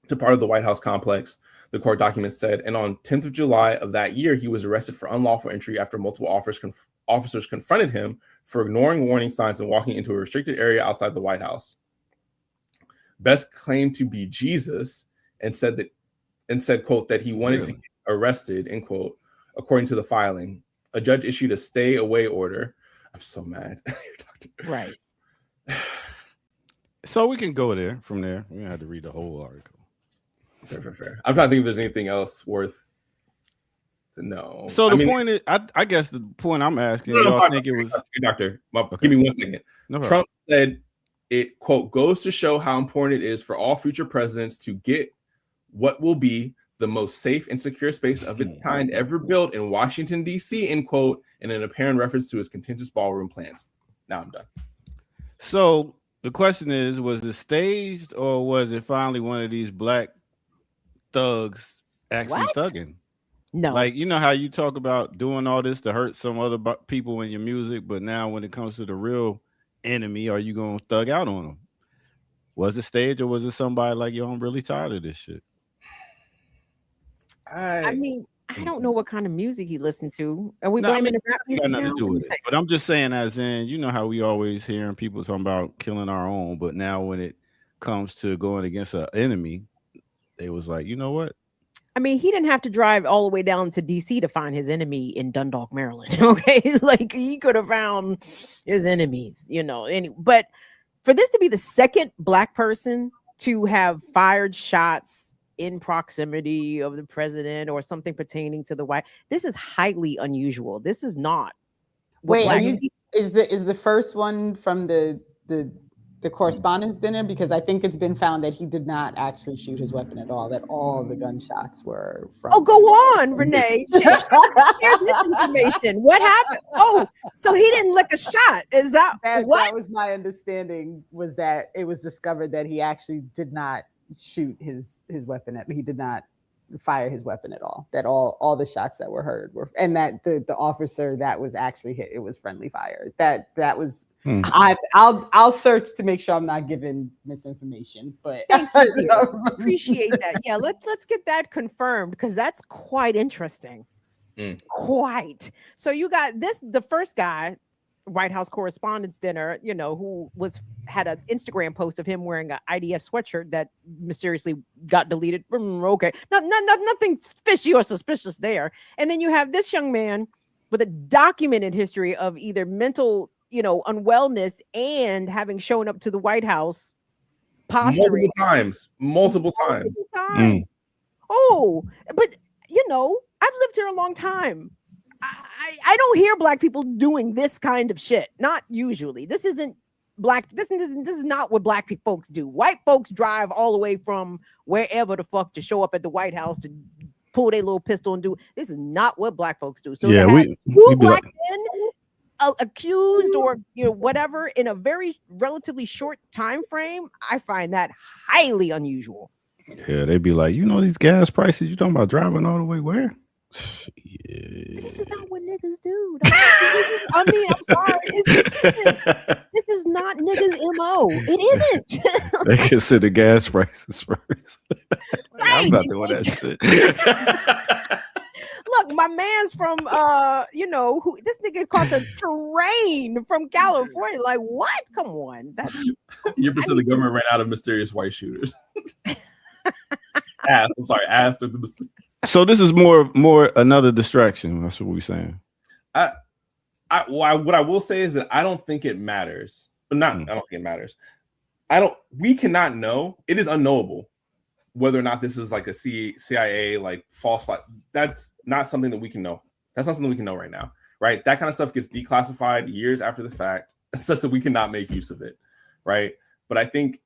to part of the White House complex, the court document said. And on 10th of July of that year, he was arrested for unlawful entry after multiple officers confronted him for ignoring warning signs and walking into a restricted area outside the White House. Best claimed to be Jesus and said, quote, that he wanted to get arrested, end quote, according to the filing. A judge issued a stay away order I'm so mad. Right. So we can go there from there. We don't have to read the whole article. Fair. I'm trying to think if there's anything else worth. No. So the point is, I guess the point I'm asking, y'all think it was Doctor. Give me 1 second. No problem. Trump said it, quote, goes to show how important it is for all future presidents to get what will be the most safe and secure space of its kind ever built in Washington, D.C., end quote, in an apparent reference to his contentious ballroom plans. Now I'm done. So the question is, was it staged or was it finally one of these black thugs actually thugging? No. Like, you know how you talk about doing all this to hurt some other people in your music, but now when it comes to the real enemy, are you going to thug out on them? Was it staged or was it somebody like, yo, I'm really tired of this shit? I mean, I don't know what kind of music he listened to. Are we No, blaming the rap music nothing now? to do with it. But I'm just saying, as in, you know how we always hearing people talking about killing our own, but now when it comes to going against an enemy, they was like, you know what? I mean, he didn't have to drive all the way down to DC to find his enemy in Dundalk, Maryland. Okay, like he could have found his enemies, you know. But for this to be the second black person to have fired shots in proximity of the president or something pertaining to the White, this is highly unusual. This is not. Wait, is the first one from the correspondence dinner? Because I think it's been found that he did not actually shoot his weapon at all, that all the gunshots were from. Oh, go on, Renee. Here's this information. What happened? Oh, so he didn't lick a shot. Is that what? That was my understanding, was that it was discovered that he actually did not shoot his weapon. He did not fire his weapon at all. That all the shots that were heard were, and that the officer that was actually hit, it was friendly fire. That was. I'll search to make sure I'm not giving misinformation. But thank you. Appreciate that. Yeah, let's get that confirmed because that's quite interesting. Quite. So you got the first guy, White House Correspondents' Dinner, you know, who had an Instagram post of him wearing an IDF sweatshirt that mysteriously got deleted. Okay, nothing fishy or suspicious there. And then you have this young man with a documented history of either mental, you know, unwellness and having shown up to the White House posturing multiple times. Oh, but you know, I've lived here a long time. I don't hear black people doing this kind of shit. Not usually. This isn't black. This is not what black folks do. White folks drive all the way from wherever the fuck to show up at the White House to pull their little pistol and do. This is not what black folks do. So yeah, we black men accused or, you know, whatever in a very relatively short time frame, I find that highly unusual. Yeah, they'd be like, you know, these gas prices, you talking about driving all the way where? Yeah. This is not what niggas do. I mean, I'm sorry. This is not niggas' MO. It isn't. They consider gas prices first. Right. I'm not doing that shit. Look, my man's from you know, this nigga caught the train from California. Like, what? Come on. That's you percent the government ran out of mysterious white shooters. Ass. So this is more another distraction. That's what we're saying. What I will say is that I don't think it matters. I don't think it matters. We cannot know. It is unknowable whether or not this is like a CIA like false flag. That's not something that we can know. That's not something we can know right now, right? That kind of stuff gets declassified years after the fact, such that we cannot make use of it, right? But I think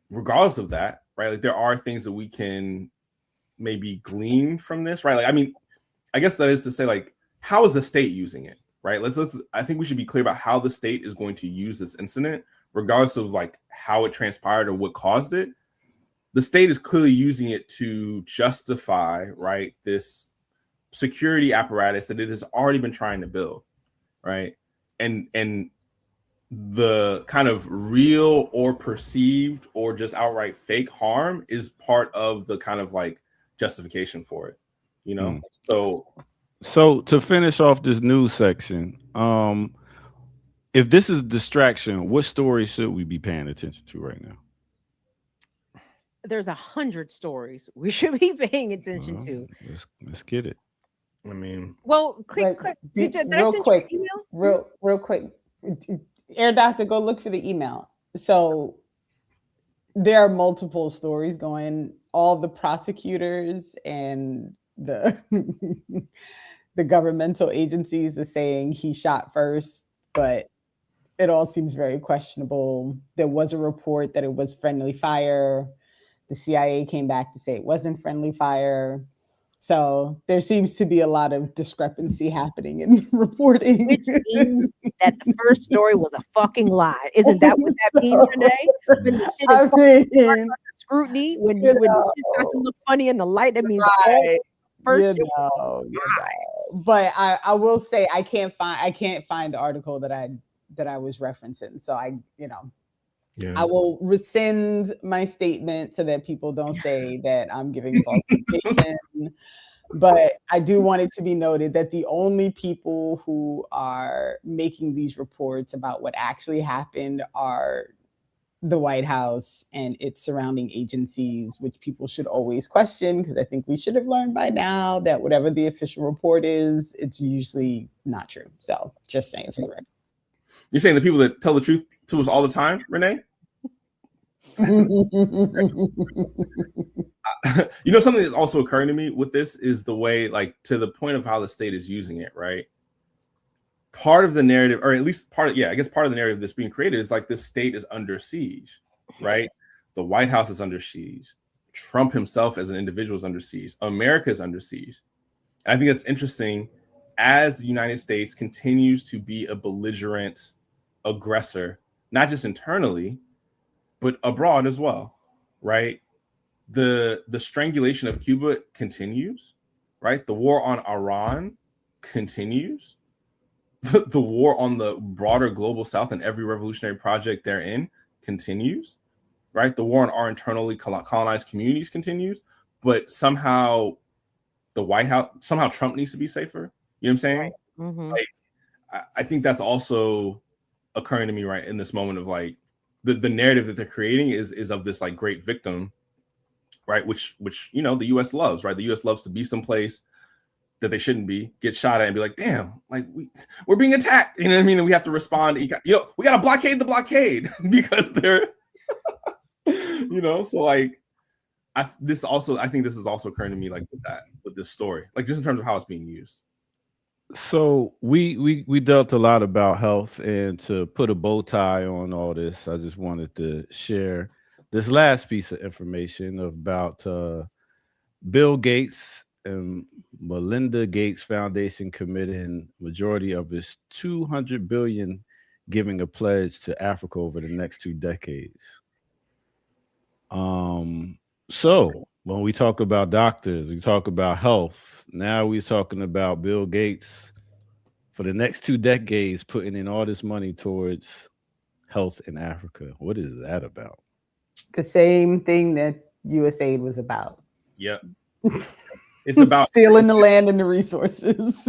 regardless of that, right, like there are things that we can maybe glean from this, right? Like, I mean, I guess that is to say, like, how is the state using it, right? I think we should be clear about how the state is going to use this incident, regardless of like how it transpired or what caused it. The state is clearly using it to justify, right, this security apparatus that it has already been trying to build, right? And the kind of real or perceived or just outright fake harm is part of the kind of like justification for it, you know? So to finish off this news section, if this is a distraction, what story should we be paying attention to right now? There's 100 stories we should be paying attention to. Let's get it. I mean, well, click. Did I send you an email? Real quick. Air Doctor, go look for the email. So there are multiple stories going. All the prosecutors and the the governmental agencies are saying he shot first, but it all seems very questionable. There was a report that it was friendly fire. The CIA came back to say it wasn't friendly fire. So there seems to be a lot of discrepancy happening in reporting. Which means that the first story was a fucking lie. Isn't that what that means, Renee? When the shit is under scrutiny, when the shit starts to look funny in the light, that means right. first. But I will say I can't find the article that I was referencing. So I will rescind my statement so that people don't say that I'm giving false information. But I do want it to be noted that the only people who are making these reports about what actually happened are the White House and its surrounding agencies, which people should always question, because I think we should have learned by now that whatever the official report is, it's usually not true. So just saying for the record. You're saying the people that tell the truth to us all the time, Renee? Something that's also occurring to me with this is the way, like, to the point of how the state is using it, right? Part of the narrative, or at least part of the narrative that's being created is like this state is under siege, right? The White House is under siege. Trump himself as an individual is under siege. America is under siege. And I think that's interesting as the United States continues to be a belligerent aggressor, not just internally, but abroad as well, right? The strangulation of Cuba continues, right? The war on Iran continues. The war on the broader global South and every revolutionary project therein continues, right? The war on our internally colonized communities continues, but somehow the White House, somehow Trump needs to be safer. You know what I'm saying? Mm-hmm. Like, I think that's also occurring to me right in this moment of like the narrative that they're creating is of this like great victim, right? Which the U.S. loves, right? The U.S. loves to be someplace that they shouldn't be, get shot at, and be like, damn, like we're being attacked. You know what I mean? And we have to respond. We got to blockade the blockade because they're, So like, I think this is also occurring to me like with this story, like just in terms of how it's being used. So we dealt a lot about health, and to put a bow tie on all this, I just wanted to share this last piece of information about Bill Gates and Melinda Gates Foundation committing majority of its $200 billion giving a pledge to Africa over the next 2 decades. So when we talk about doctors, we talk about health. Now we're talking about Bill Gates for the next 2 decades putting in all this money towards health in Africa. What is that about? The same thing that USAID was about. Yep. It's about stealing the land and the resources.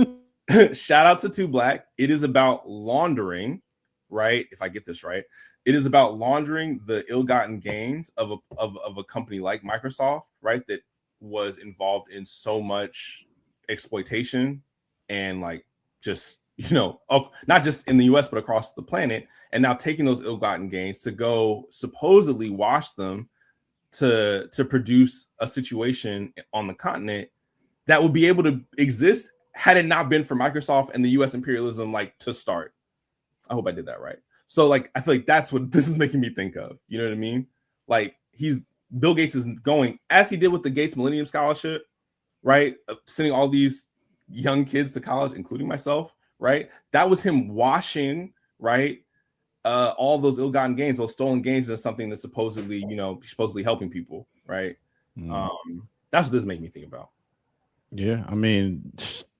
Shout out to Two Black. It is about laundering, right? If I get this right, it is about laundering the ill-gotten gains of a company like Microsoft, right? That was involved in so much exploitation and like just not just in the US but across the planet, and now taking those ill-gotten gains to go supposedly wash them to produce a situation on the continent that would be able to exist had it not been for Microsoft and the US imperialism like to start. I hope I did that right. So like I feel like that's what this is making me think of. You know what I mean? Like Bill Gates is going, as he did with the Gates Millennium Scholarship, right? Sending all these young kids to college, including myself, right? That was him washing, right? All those ill-gotten gains, those stolen gains, into something that's supposedly helping people, right? That's what this made me think about. Yeah, I mean,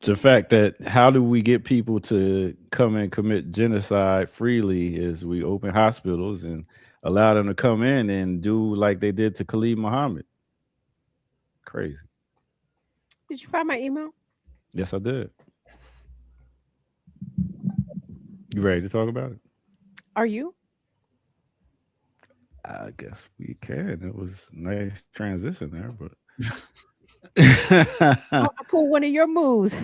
the fact that how do we get people to come and commit genocide freely is we open hospitals and allow them to come in and do like they did to Khalid Muhammad. Crazy. Did you find my email? Yes, I did. You ready to talk about it? Are you? I guess we can. It was a nice transition there, but I'll pull one of your moves.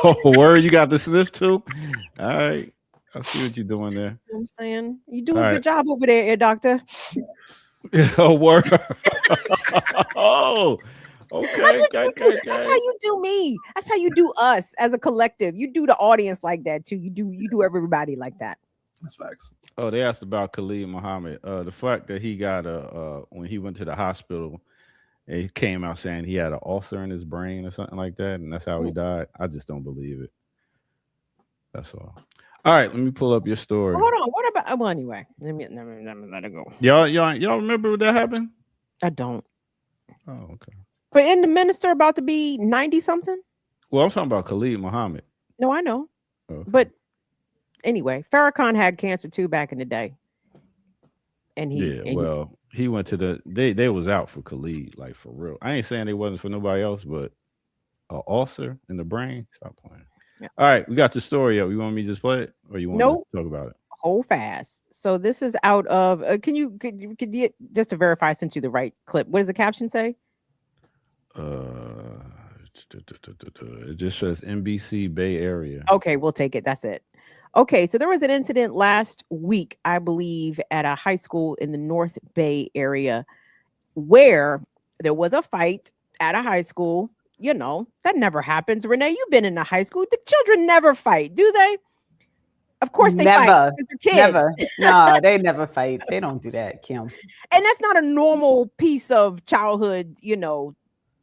Oh, word, you got the sniff too? All right. I see what you're doing there. You know what I'm saying? You do All a right. good job over there, ear doctor. Oh, word. Oh, okay. That's what you do. Okay. That's how you do me. That's how you do us as a collective. You do the audience like that too. You do everybody like that. That's facts. Oh, they asked about Khalid Muhammad. The fact that he got when he went to the hospital, he came out saying he had an ulcer in his brain or something like that, and that's how he died. I just don't believe it. That's all. All right, let me pull up your story. Hold on. What about? Well, anyway, let me let it go. Y'all remember what that happened? I don't. Oh, okay. But isn't the minister about to be 90 something? Well, I'm talking about Khalid Muhammad. No, I know. Okay. But anyway, Farrakhan had cancer too back in the day. And he he went to they was out for Khalid, like for real. I ain't saying they wasn't for nobody else, but an ulcer in the brain. Stop playing. Yeah. All right, we got the story up. You want me to just play it, or you want to talk about it? Hold fast. So this is out of. Could you just to verify I sent you the right clip? What does the caption say? It just says NBC Bay Area. Okay, we'll take it. That's it. Okay, so there was an incident last week, I believe, at a high school in the North Bay area where there was a fight at a high school. You know, that never happens. Renee, you've been in a high school. The children never fight, do they? Of course they fight. They're kids. Never. No, they never fight. They don't do that, Kim. And that's not a normal piece of childhood,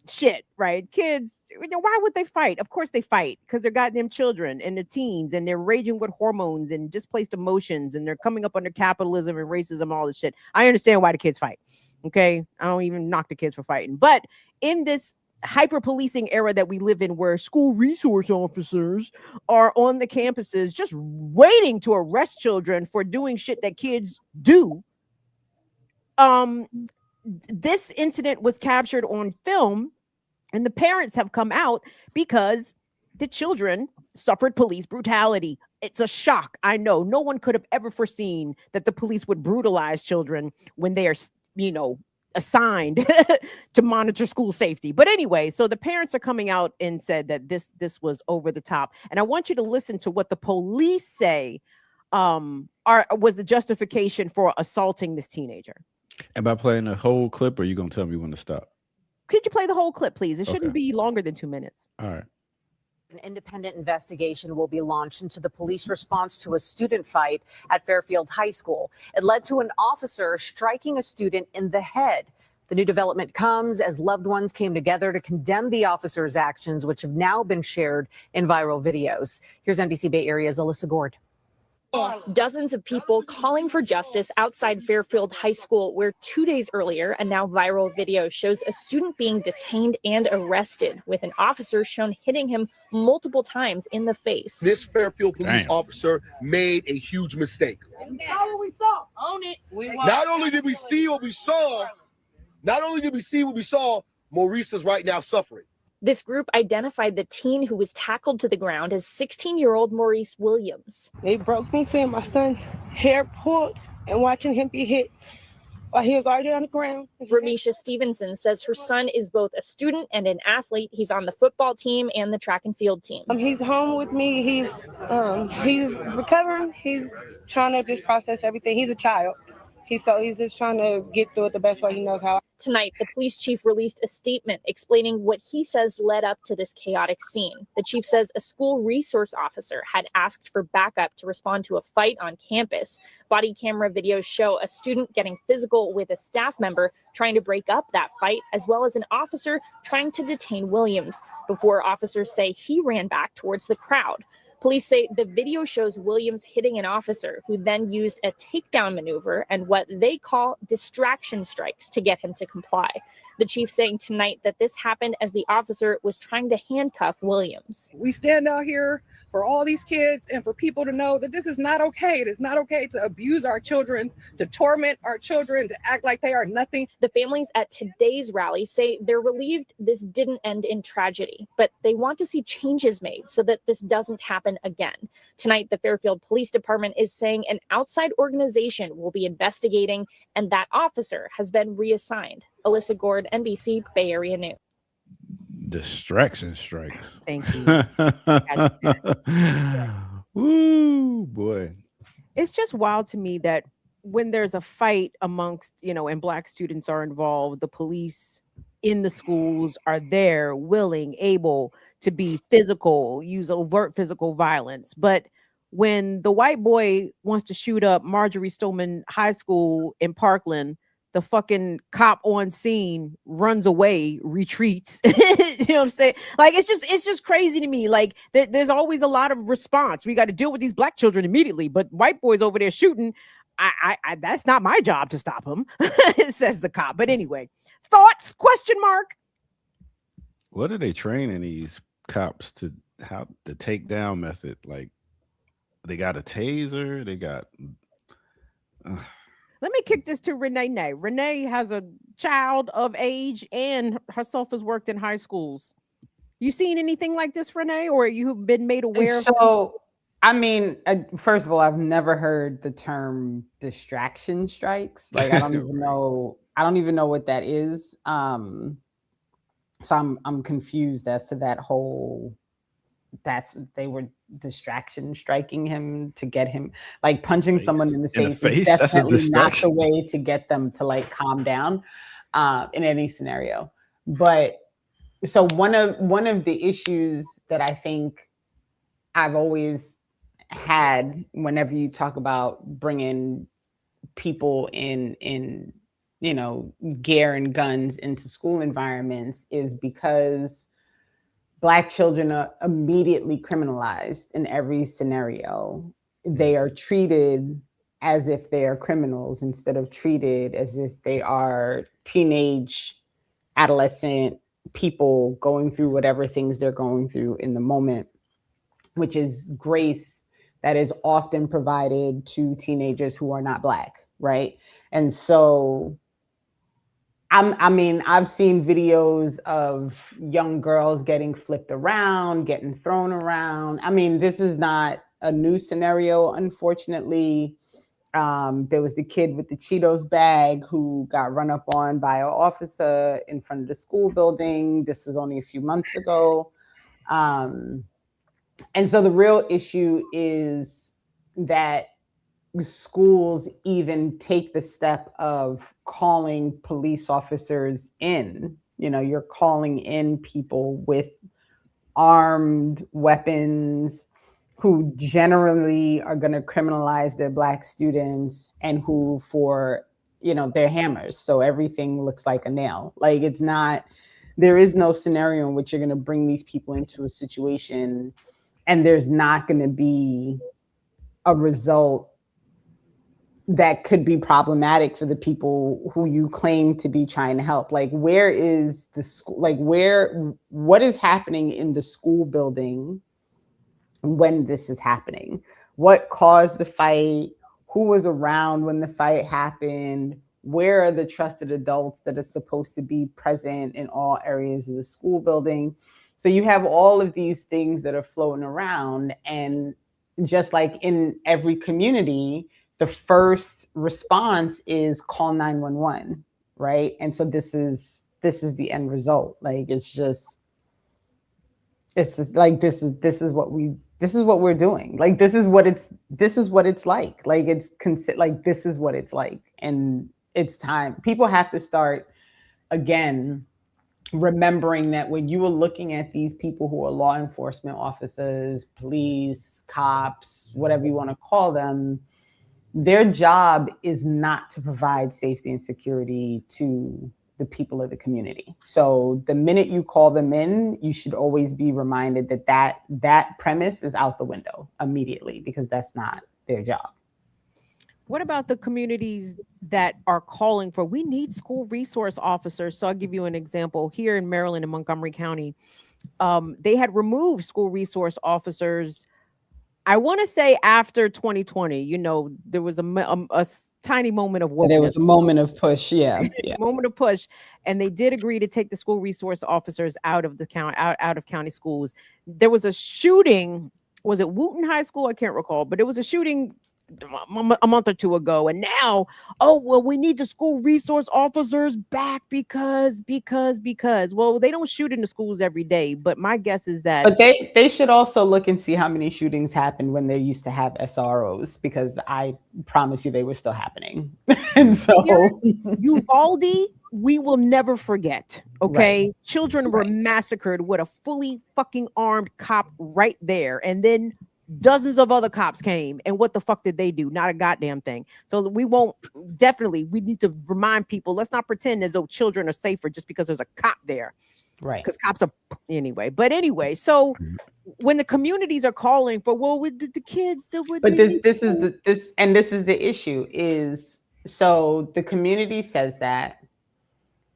shit, right? Kids, why would they fight? Of course they fight because they're goddamn children and they're teens and they're raging with hormones and displaced emotions and they're coming up under capitalism and racism, all this shit. I understand why the kids fight. Okay. I don't even knock the kids for fighting. But in this hyper policing era that we live in, where school resource officers are on the campuses just waiting to arrest children for doing shit that kids do. This incident was captured on film, and the parents have come out because the children suffered police brutality. It's a shock. I know no one could have ever foreseen that the police would brutalize children when they are, assigned to monitor school safety. But anyway, so the parents are coming out and said that this was over the top. And I want you to listen to what the police say was the justification for assaulting this teenager. Am I playing the whole clip, or are you gonna tell me when to stop? Could you play the whole clip, please? It shouldn't be longer than 2 minutes. All right. An independent investigation will be launched into the police response to a student fight at Fairfield High School. It led to an officer striking a student in the head. The new development comes as loved ones came together to condemn the officer's actions, which have now been shared in viral videos. Here's NBC Bay Area's Alyssa Gord. Dozens of people calling for justice outside Fairfield High School, where 2 days earlier, a now viral video shows a student being detained and arrested, with an officer shown hitting him multiple times in the face. This Fairfield police officer made a huge mistake. We saw what we saw. Own it. Not only did we see what we saw, Maurice is right now suffering. This group identified the teen who was tackled to the ground as 16-year-old Maurice Williams. They broke me seeing my son's hair pulled and watching him be hit while he was already on the ground. Ramisha Stevenson says her son is both a student and an athlete. He's on the football team and the track and field team. He's home with me. He's recovering. He's trying to just process everything. He's a child. He's just trying to get through it the best way he knows how. Tonight, the police chief released a statement explaining what he says led up to this chaotic scene. The chief says a school resource officer had asked for backup to respond to a fight on campus. Body camera videos show a student getting physical with a staff member trying to break up that fight, as well as an officer trying to detain Williams, before officers say he ran back towards the crowd. Police say the video shows Williams hitting an officer, who then used a takedown maneuver and what they call distraction strikes to get him to comply. The chief saying tonight that this happened as the officer was trying to handcuff Williams. We stand out here for all these kids and for people to know that this is not okay. It is not okay to abuse our children, to torment our children, to act like they are nothing. The families at today's rally say they're relieved this didn't end in tragedy, but they want to see changes made so that this doesn't happen happen again. Tonight, the Fairfield Police Department is saying an outside organization will be investigating, and that officer has been reassigned. Alyssa Gord, NBC Bay Area News. Distraction strikes. Thank you. Ooh, boy. It's just wild to me that when there's a fight amongst, and Black students are involved, the police in the schools are there, willing, able to be physical, use overt physical violence. But when the white boy wants to shoot up Marjorie Stoneman High School in Parkland, the fucking cop on scene runs away, retreats. You know what I'm saying? Like, it's just crazy to me. Like, there's always a lot of response. We got to deal with these Black children immediately, but white boys over there shooting, I that's not my job to stop him, says the cop. But anyway, thoughts? Question mark. What are they training these cops to how the takedown method? Like, they got a taser. They got. Let me kick this to Renee. Renee has a child of age and herself has worked in high schools. You seen anything like this, Renee, or you've been made aware of? So, I mean, first of all, I've never heard the term distraction strikes. Like, I don't even know. I don't even know what that is. So I'm confused as to that whole. They were distraction striking him to get him, like punching someone in the face is definitely not the way to get them to like calm down in any scenario. But so one of the issues that I think I've always had whenever you talk about bringing people in gear and guns into school environments is because Black children are immediately criminalized in every scenario. They are treated as if they are criminals instead of treated as if they are teenage, adolescent people going through whatever things they're going through in the moment, which is grace that is often provided to teenagers who are not Black, right? And so I've seen videos of young girls getting flipped around, getting thrown around. I mean, this is not a new scenario, unfortunately. There was the kid with the Cheetos bag who got run up on by an officer in front of the school building. This was only a few months ago. And so the real issue is that schools even take the step of calling police officers in. You're calling in people with armed weapons who generally are going to criminalize their Black students and who they're hammers. So everything looks like a nail. Like, there is no scenario in which you're going to bring these people into a situation and there's not going to be a result that could be problematic for the people who you claim to be trying to help. Like, where is the school? Like, what is happening in the school building when this is happening? What caused the fight? Who was around when the fight happened? Where are the trusted adults that are supposed to be present in all areas of the school building? So you have all of these things that are floating around, and just like in every community, the first response is call 911, right? And so this is the end result. Like, this is what we're doing. Like, this is what it's like. Like, this is what it's like. And it's time. People have to start again remembering that when you are looking at these people who are law enforcement officers, police, cops, whatever you want to call them, their job is not to provide safety and security to the people of the community. So the minute you call them in, you should always be reminded that premise is out the window immediately, because that's not their job. What about the communities that are calling for, we need school resource officers? So I'll give you an example. Here in Maryland, in Montgomery County, they had removed school resource officers. I want to say after 2020, there was a tiny moment of wokeness. There was a moment of push, yeah. Moment of push, and they did agree to take the school resource officers out of the county, out of county schools. There was a shooting was it Wooten High School? I can't recall, but it was a shooting a month or two ago. And now, oh, well, we need the school resource officers back because, well, they don't shoot in the schools every day. But my guess is that. But they should also look and see how many shootings happened when they used to have SROs, because I promise you they were still happening. And so Uvalde, we will never forget. Okay. Right. Children were massacred with a fully fucking armed cop right there. And then dozens of other cops came. And what the fuck did they do? Not a goddamn thing. So we need to remind people, let's not pretend as though children are safer just because there's a cop there. Right. Because cops are anyway. But anyway, so when the communities are calling for, well, with the kids, this is the issue is, so the community says that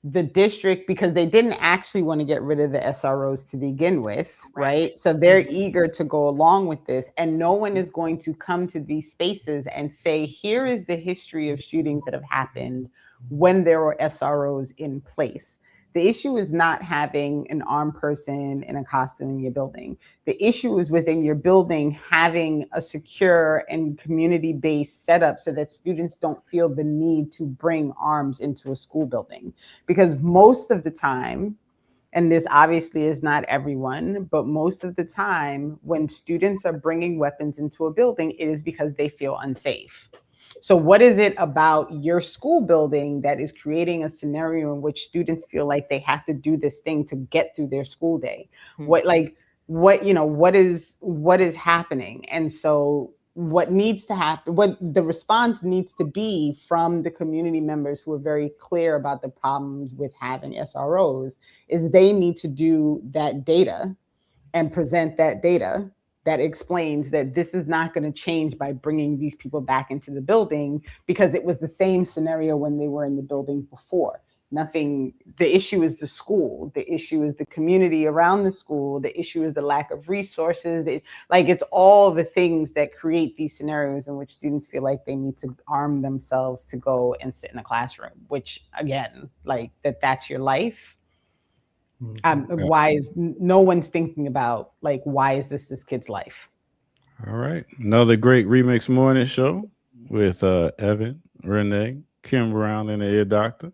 the district, because they didn't actually want to get rid of the SROs to begin with, right? So they're eager to go along with this, and no one is going to come to these spaces and say, here is the history of shootings that have happened when there were SROs in place. The issue is not having an armed person in a costume in your building. The issue is within your building having a secure and community-based setup so that students don't feel the need to bring arms into a school building. Because most of the time, and this obviously is not everyone, but most of the time when students are bringing weapons into a building, it is because they feel unsafe. So what is it about your school building that is creating a scenario in which students feel like they have to do this thing to get through their school day? What is happening? And so what needs to happen, what the response needs to be from the community members who are very clear about the problems with having SROs, is they need to do that data and present that data that explains that this is not going to change by bringing these people back into the building, because it was the same scenario when they were in the building before. The issue is the school. The issue is the community around the school. The issue is the lack of resources. It's all the things that create these scenarios in which students feel like they need to arm themselves to go and sit in a classroom, which again, that's your life. Why is no one's thinking about why is this kid's life? All right, another great remix morning show with Evan, Renee, Kim Brown, and the Ear Doctor.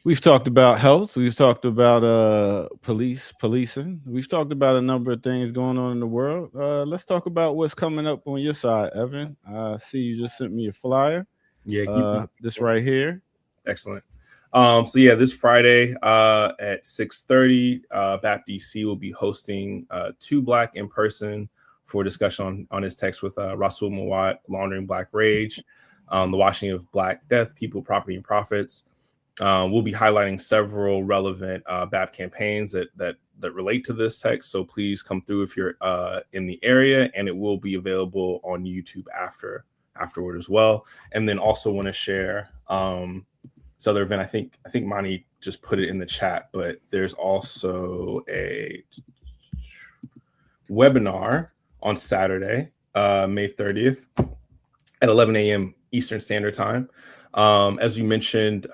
We've talked about health. We've talked about policing. We've talked about a number of things going on in the world. Let's talk about what's coming up on your side, Evan. I see you just sent me a flyer. Yeah, this right here. Excellent. So yeah, this Friday at 6:30, BAP DC will be hosting 2 Black in person for discussion on his text with Rasul Mawat, Laundering Black Rage, the washing of Black death, people, property, and profits. We'll be highlighting several relevant BAP campaigns that relate to this text. So please come through if you're in the area, and it will be available on YouTube afterward as well. And then also want to share this other event. I think Monty just put it in the chat, but there's also a webinar on Saturday, May 30th at 11 a.m. Eastern Standard Time. As we mentioned,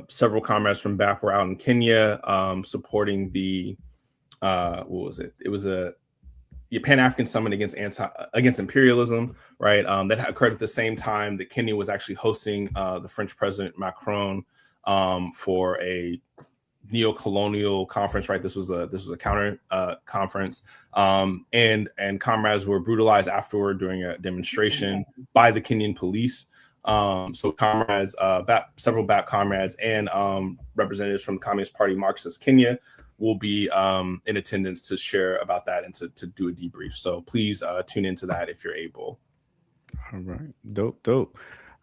several comrades from BAP were out in Kenya supporting the what was it? It was the Pan-African Summit against imperialism, right? That occurred at the same time that Kenya was actually hosting the French President Macron for a neo-colonial conference, right? This was a counter conference, and comrades were brutalized afterward during a demonstration by the Kenyan police. So comrades, several BAP comrades and representatives from the Communist Party Marxist Kenya will be in attendance to share about that and to do a debrief. So please tune into that if you're able. All right, dope. All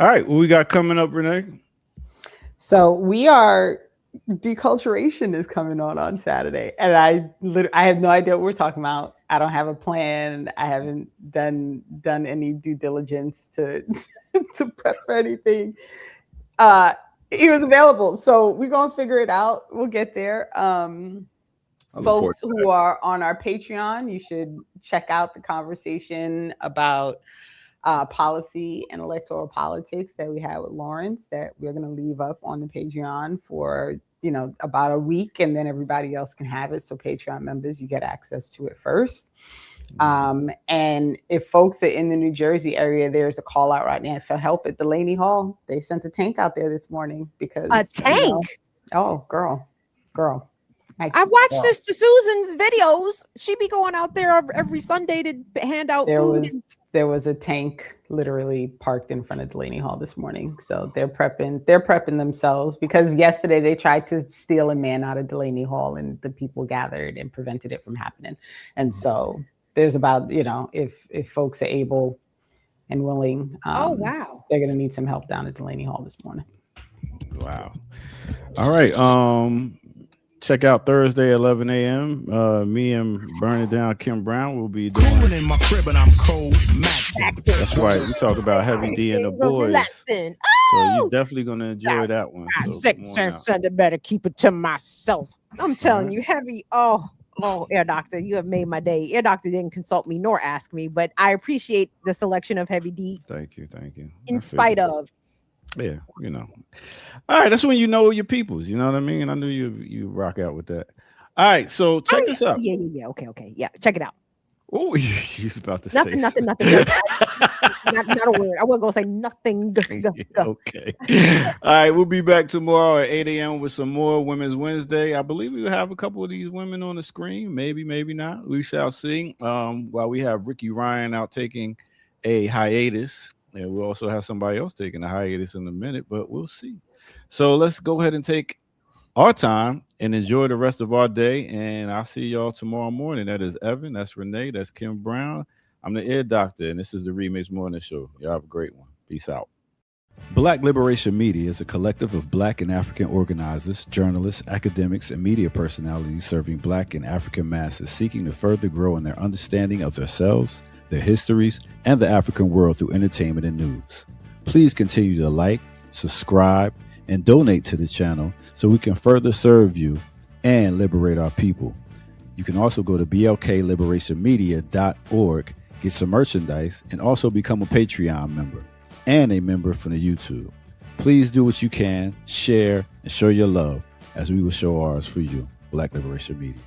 right, what we got coming up, Renee? So Deculturation is coming on Saturday, and I have no idea what we're talking about. I don't have a plan. I haven't done any due diligence to prep for anything. He was available, so we're gonna figure it out. We'll get there. Folks who are on our Patreon, you should check out the conversation about policy and electoral politics that we had with Lawrence, that we're going to leave up on the Patreon for about a week, and then everybody else can have it. So Patreon members, you get access to it first. And if folks are in the New Jersey area, there's a call out right now for help at Delaney Hall. They sent a tank out there this morning because a tank. Oh, girl. I watched Sister Susan's videos. She be going out there every Sunday to hand out food. There was a tank literally parked in front of Delaney Hall this morning. So they're prepping themselves because yesterday they tried to steal a man out of Delaney Hall and the people gathered and prevented it from happening. And so there's about, if folks are able and willing, oh wow, they're gonna need some help down at Delaney Hall this morning. Wow. All right. Check out Thursday 11 a.m. Me and Burn It Down Kim Brown will be doing in my crib and I'm cold. That's right. We talk about Heavy D and the boys. Relaxing. So you're definitely gonna enjoy that one. So Sunday better keep it to myself. I'm telling you, Heavy. Oh, Air Doctor, you have made my day. Air Doctor didn't consult me nor ask me, but I appreciate the selection of Heavy D. Thank you. In spite of. Yeah, All right, that's when you know your peoples. You know what I mean? And I knew you rock out with that. All right, so check this out. Yeah. Okay. Yeah, check it out. Oh, you're about to nothing, say nothing. not a word. I wasn't gonna say nothing. Okay. All right, we'll be back tomorrow at 8 a.m. with some more Women's Wednesday. I believe we will have a couple of these women on the screen. Maybe not. We shall see. While we have Ricky Ryan out taking a hiatus. And we'll also have somebody else taking a hiatus in a minute, but we'll see. So let's go ahead and take our time and enjoy the rest of our day. And I'll see y'all tomorrow morning. That is Evan. That's Renee. That's Kim Brown. I'm the Air Doctor, and this is the Remix Morning Show. Y'all have a great one. Peace out. Black Liberation Media is a collective of Black and African organizers, journalists, academics, and media personalities serving Black and African masses seeking to further grow in their understanding of themselves, their histories, and the African world through entertainment and news. Please continue to like, subscribe, and donate to the channel so we can further serve you and liberate our people. You can also go to blkliberationmedia.org, get some merchandise, and also become a Patreon member and a member from the YouTube. Please do what you can, share, and show your love as we will show ours for you. Black Liberation Media.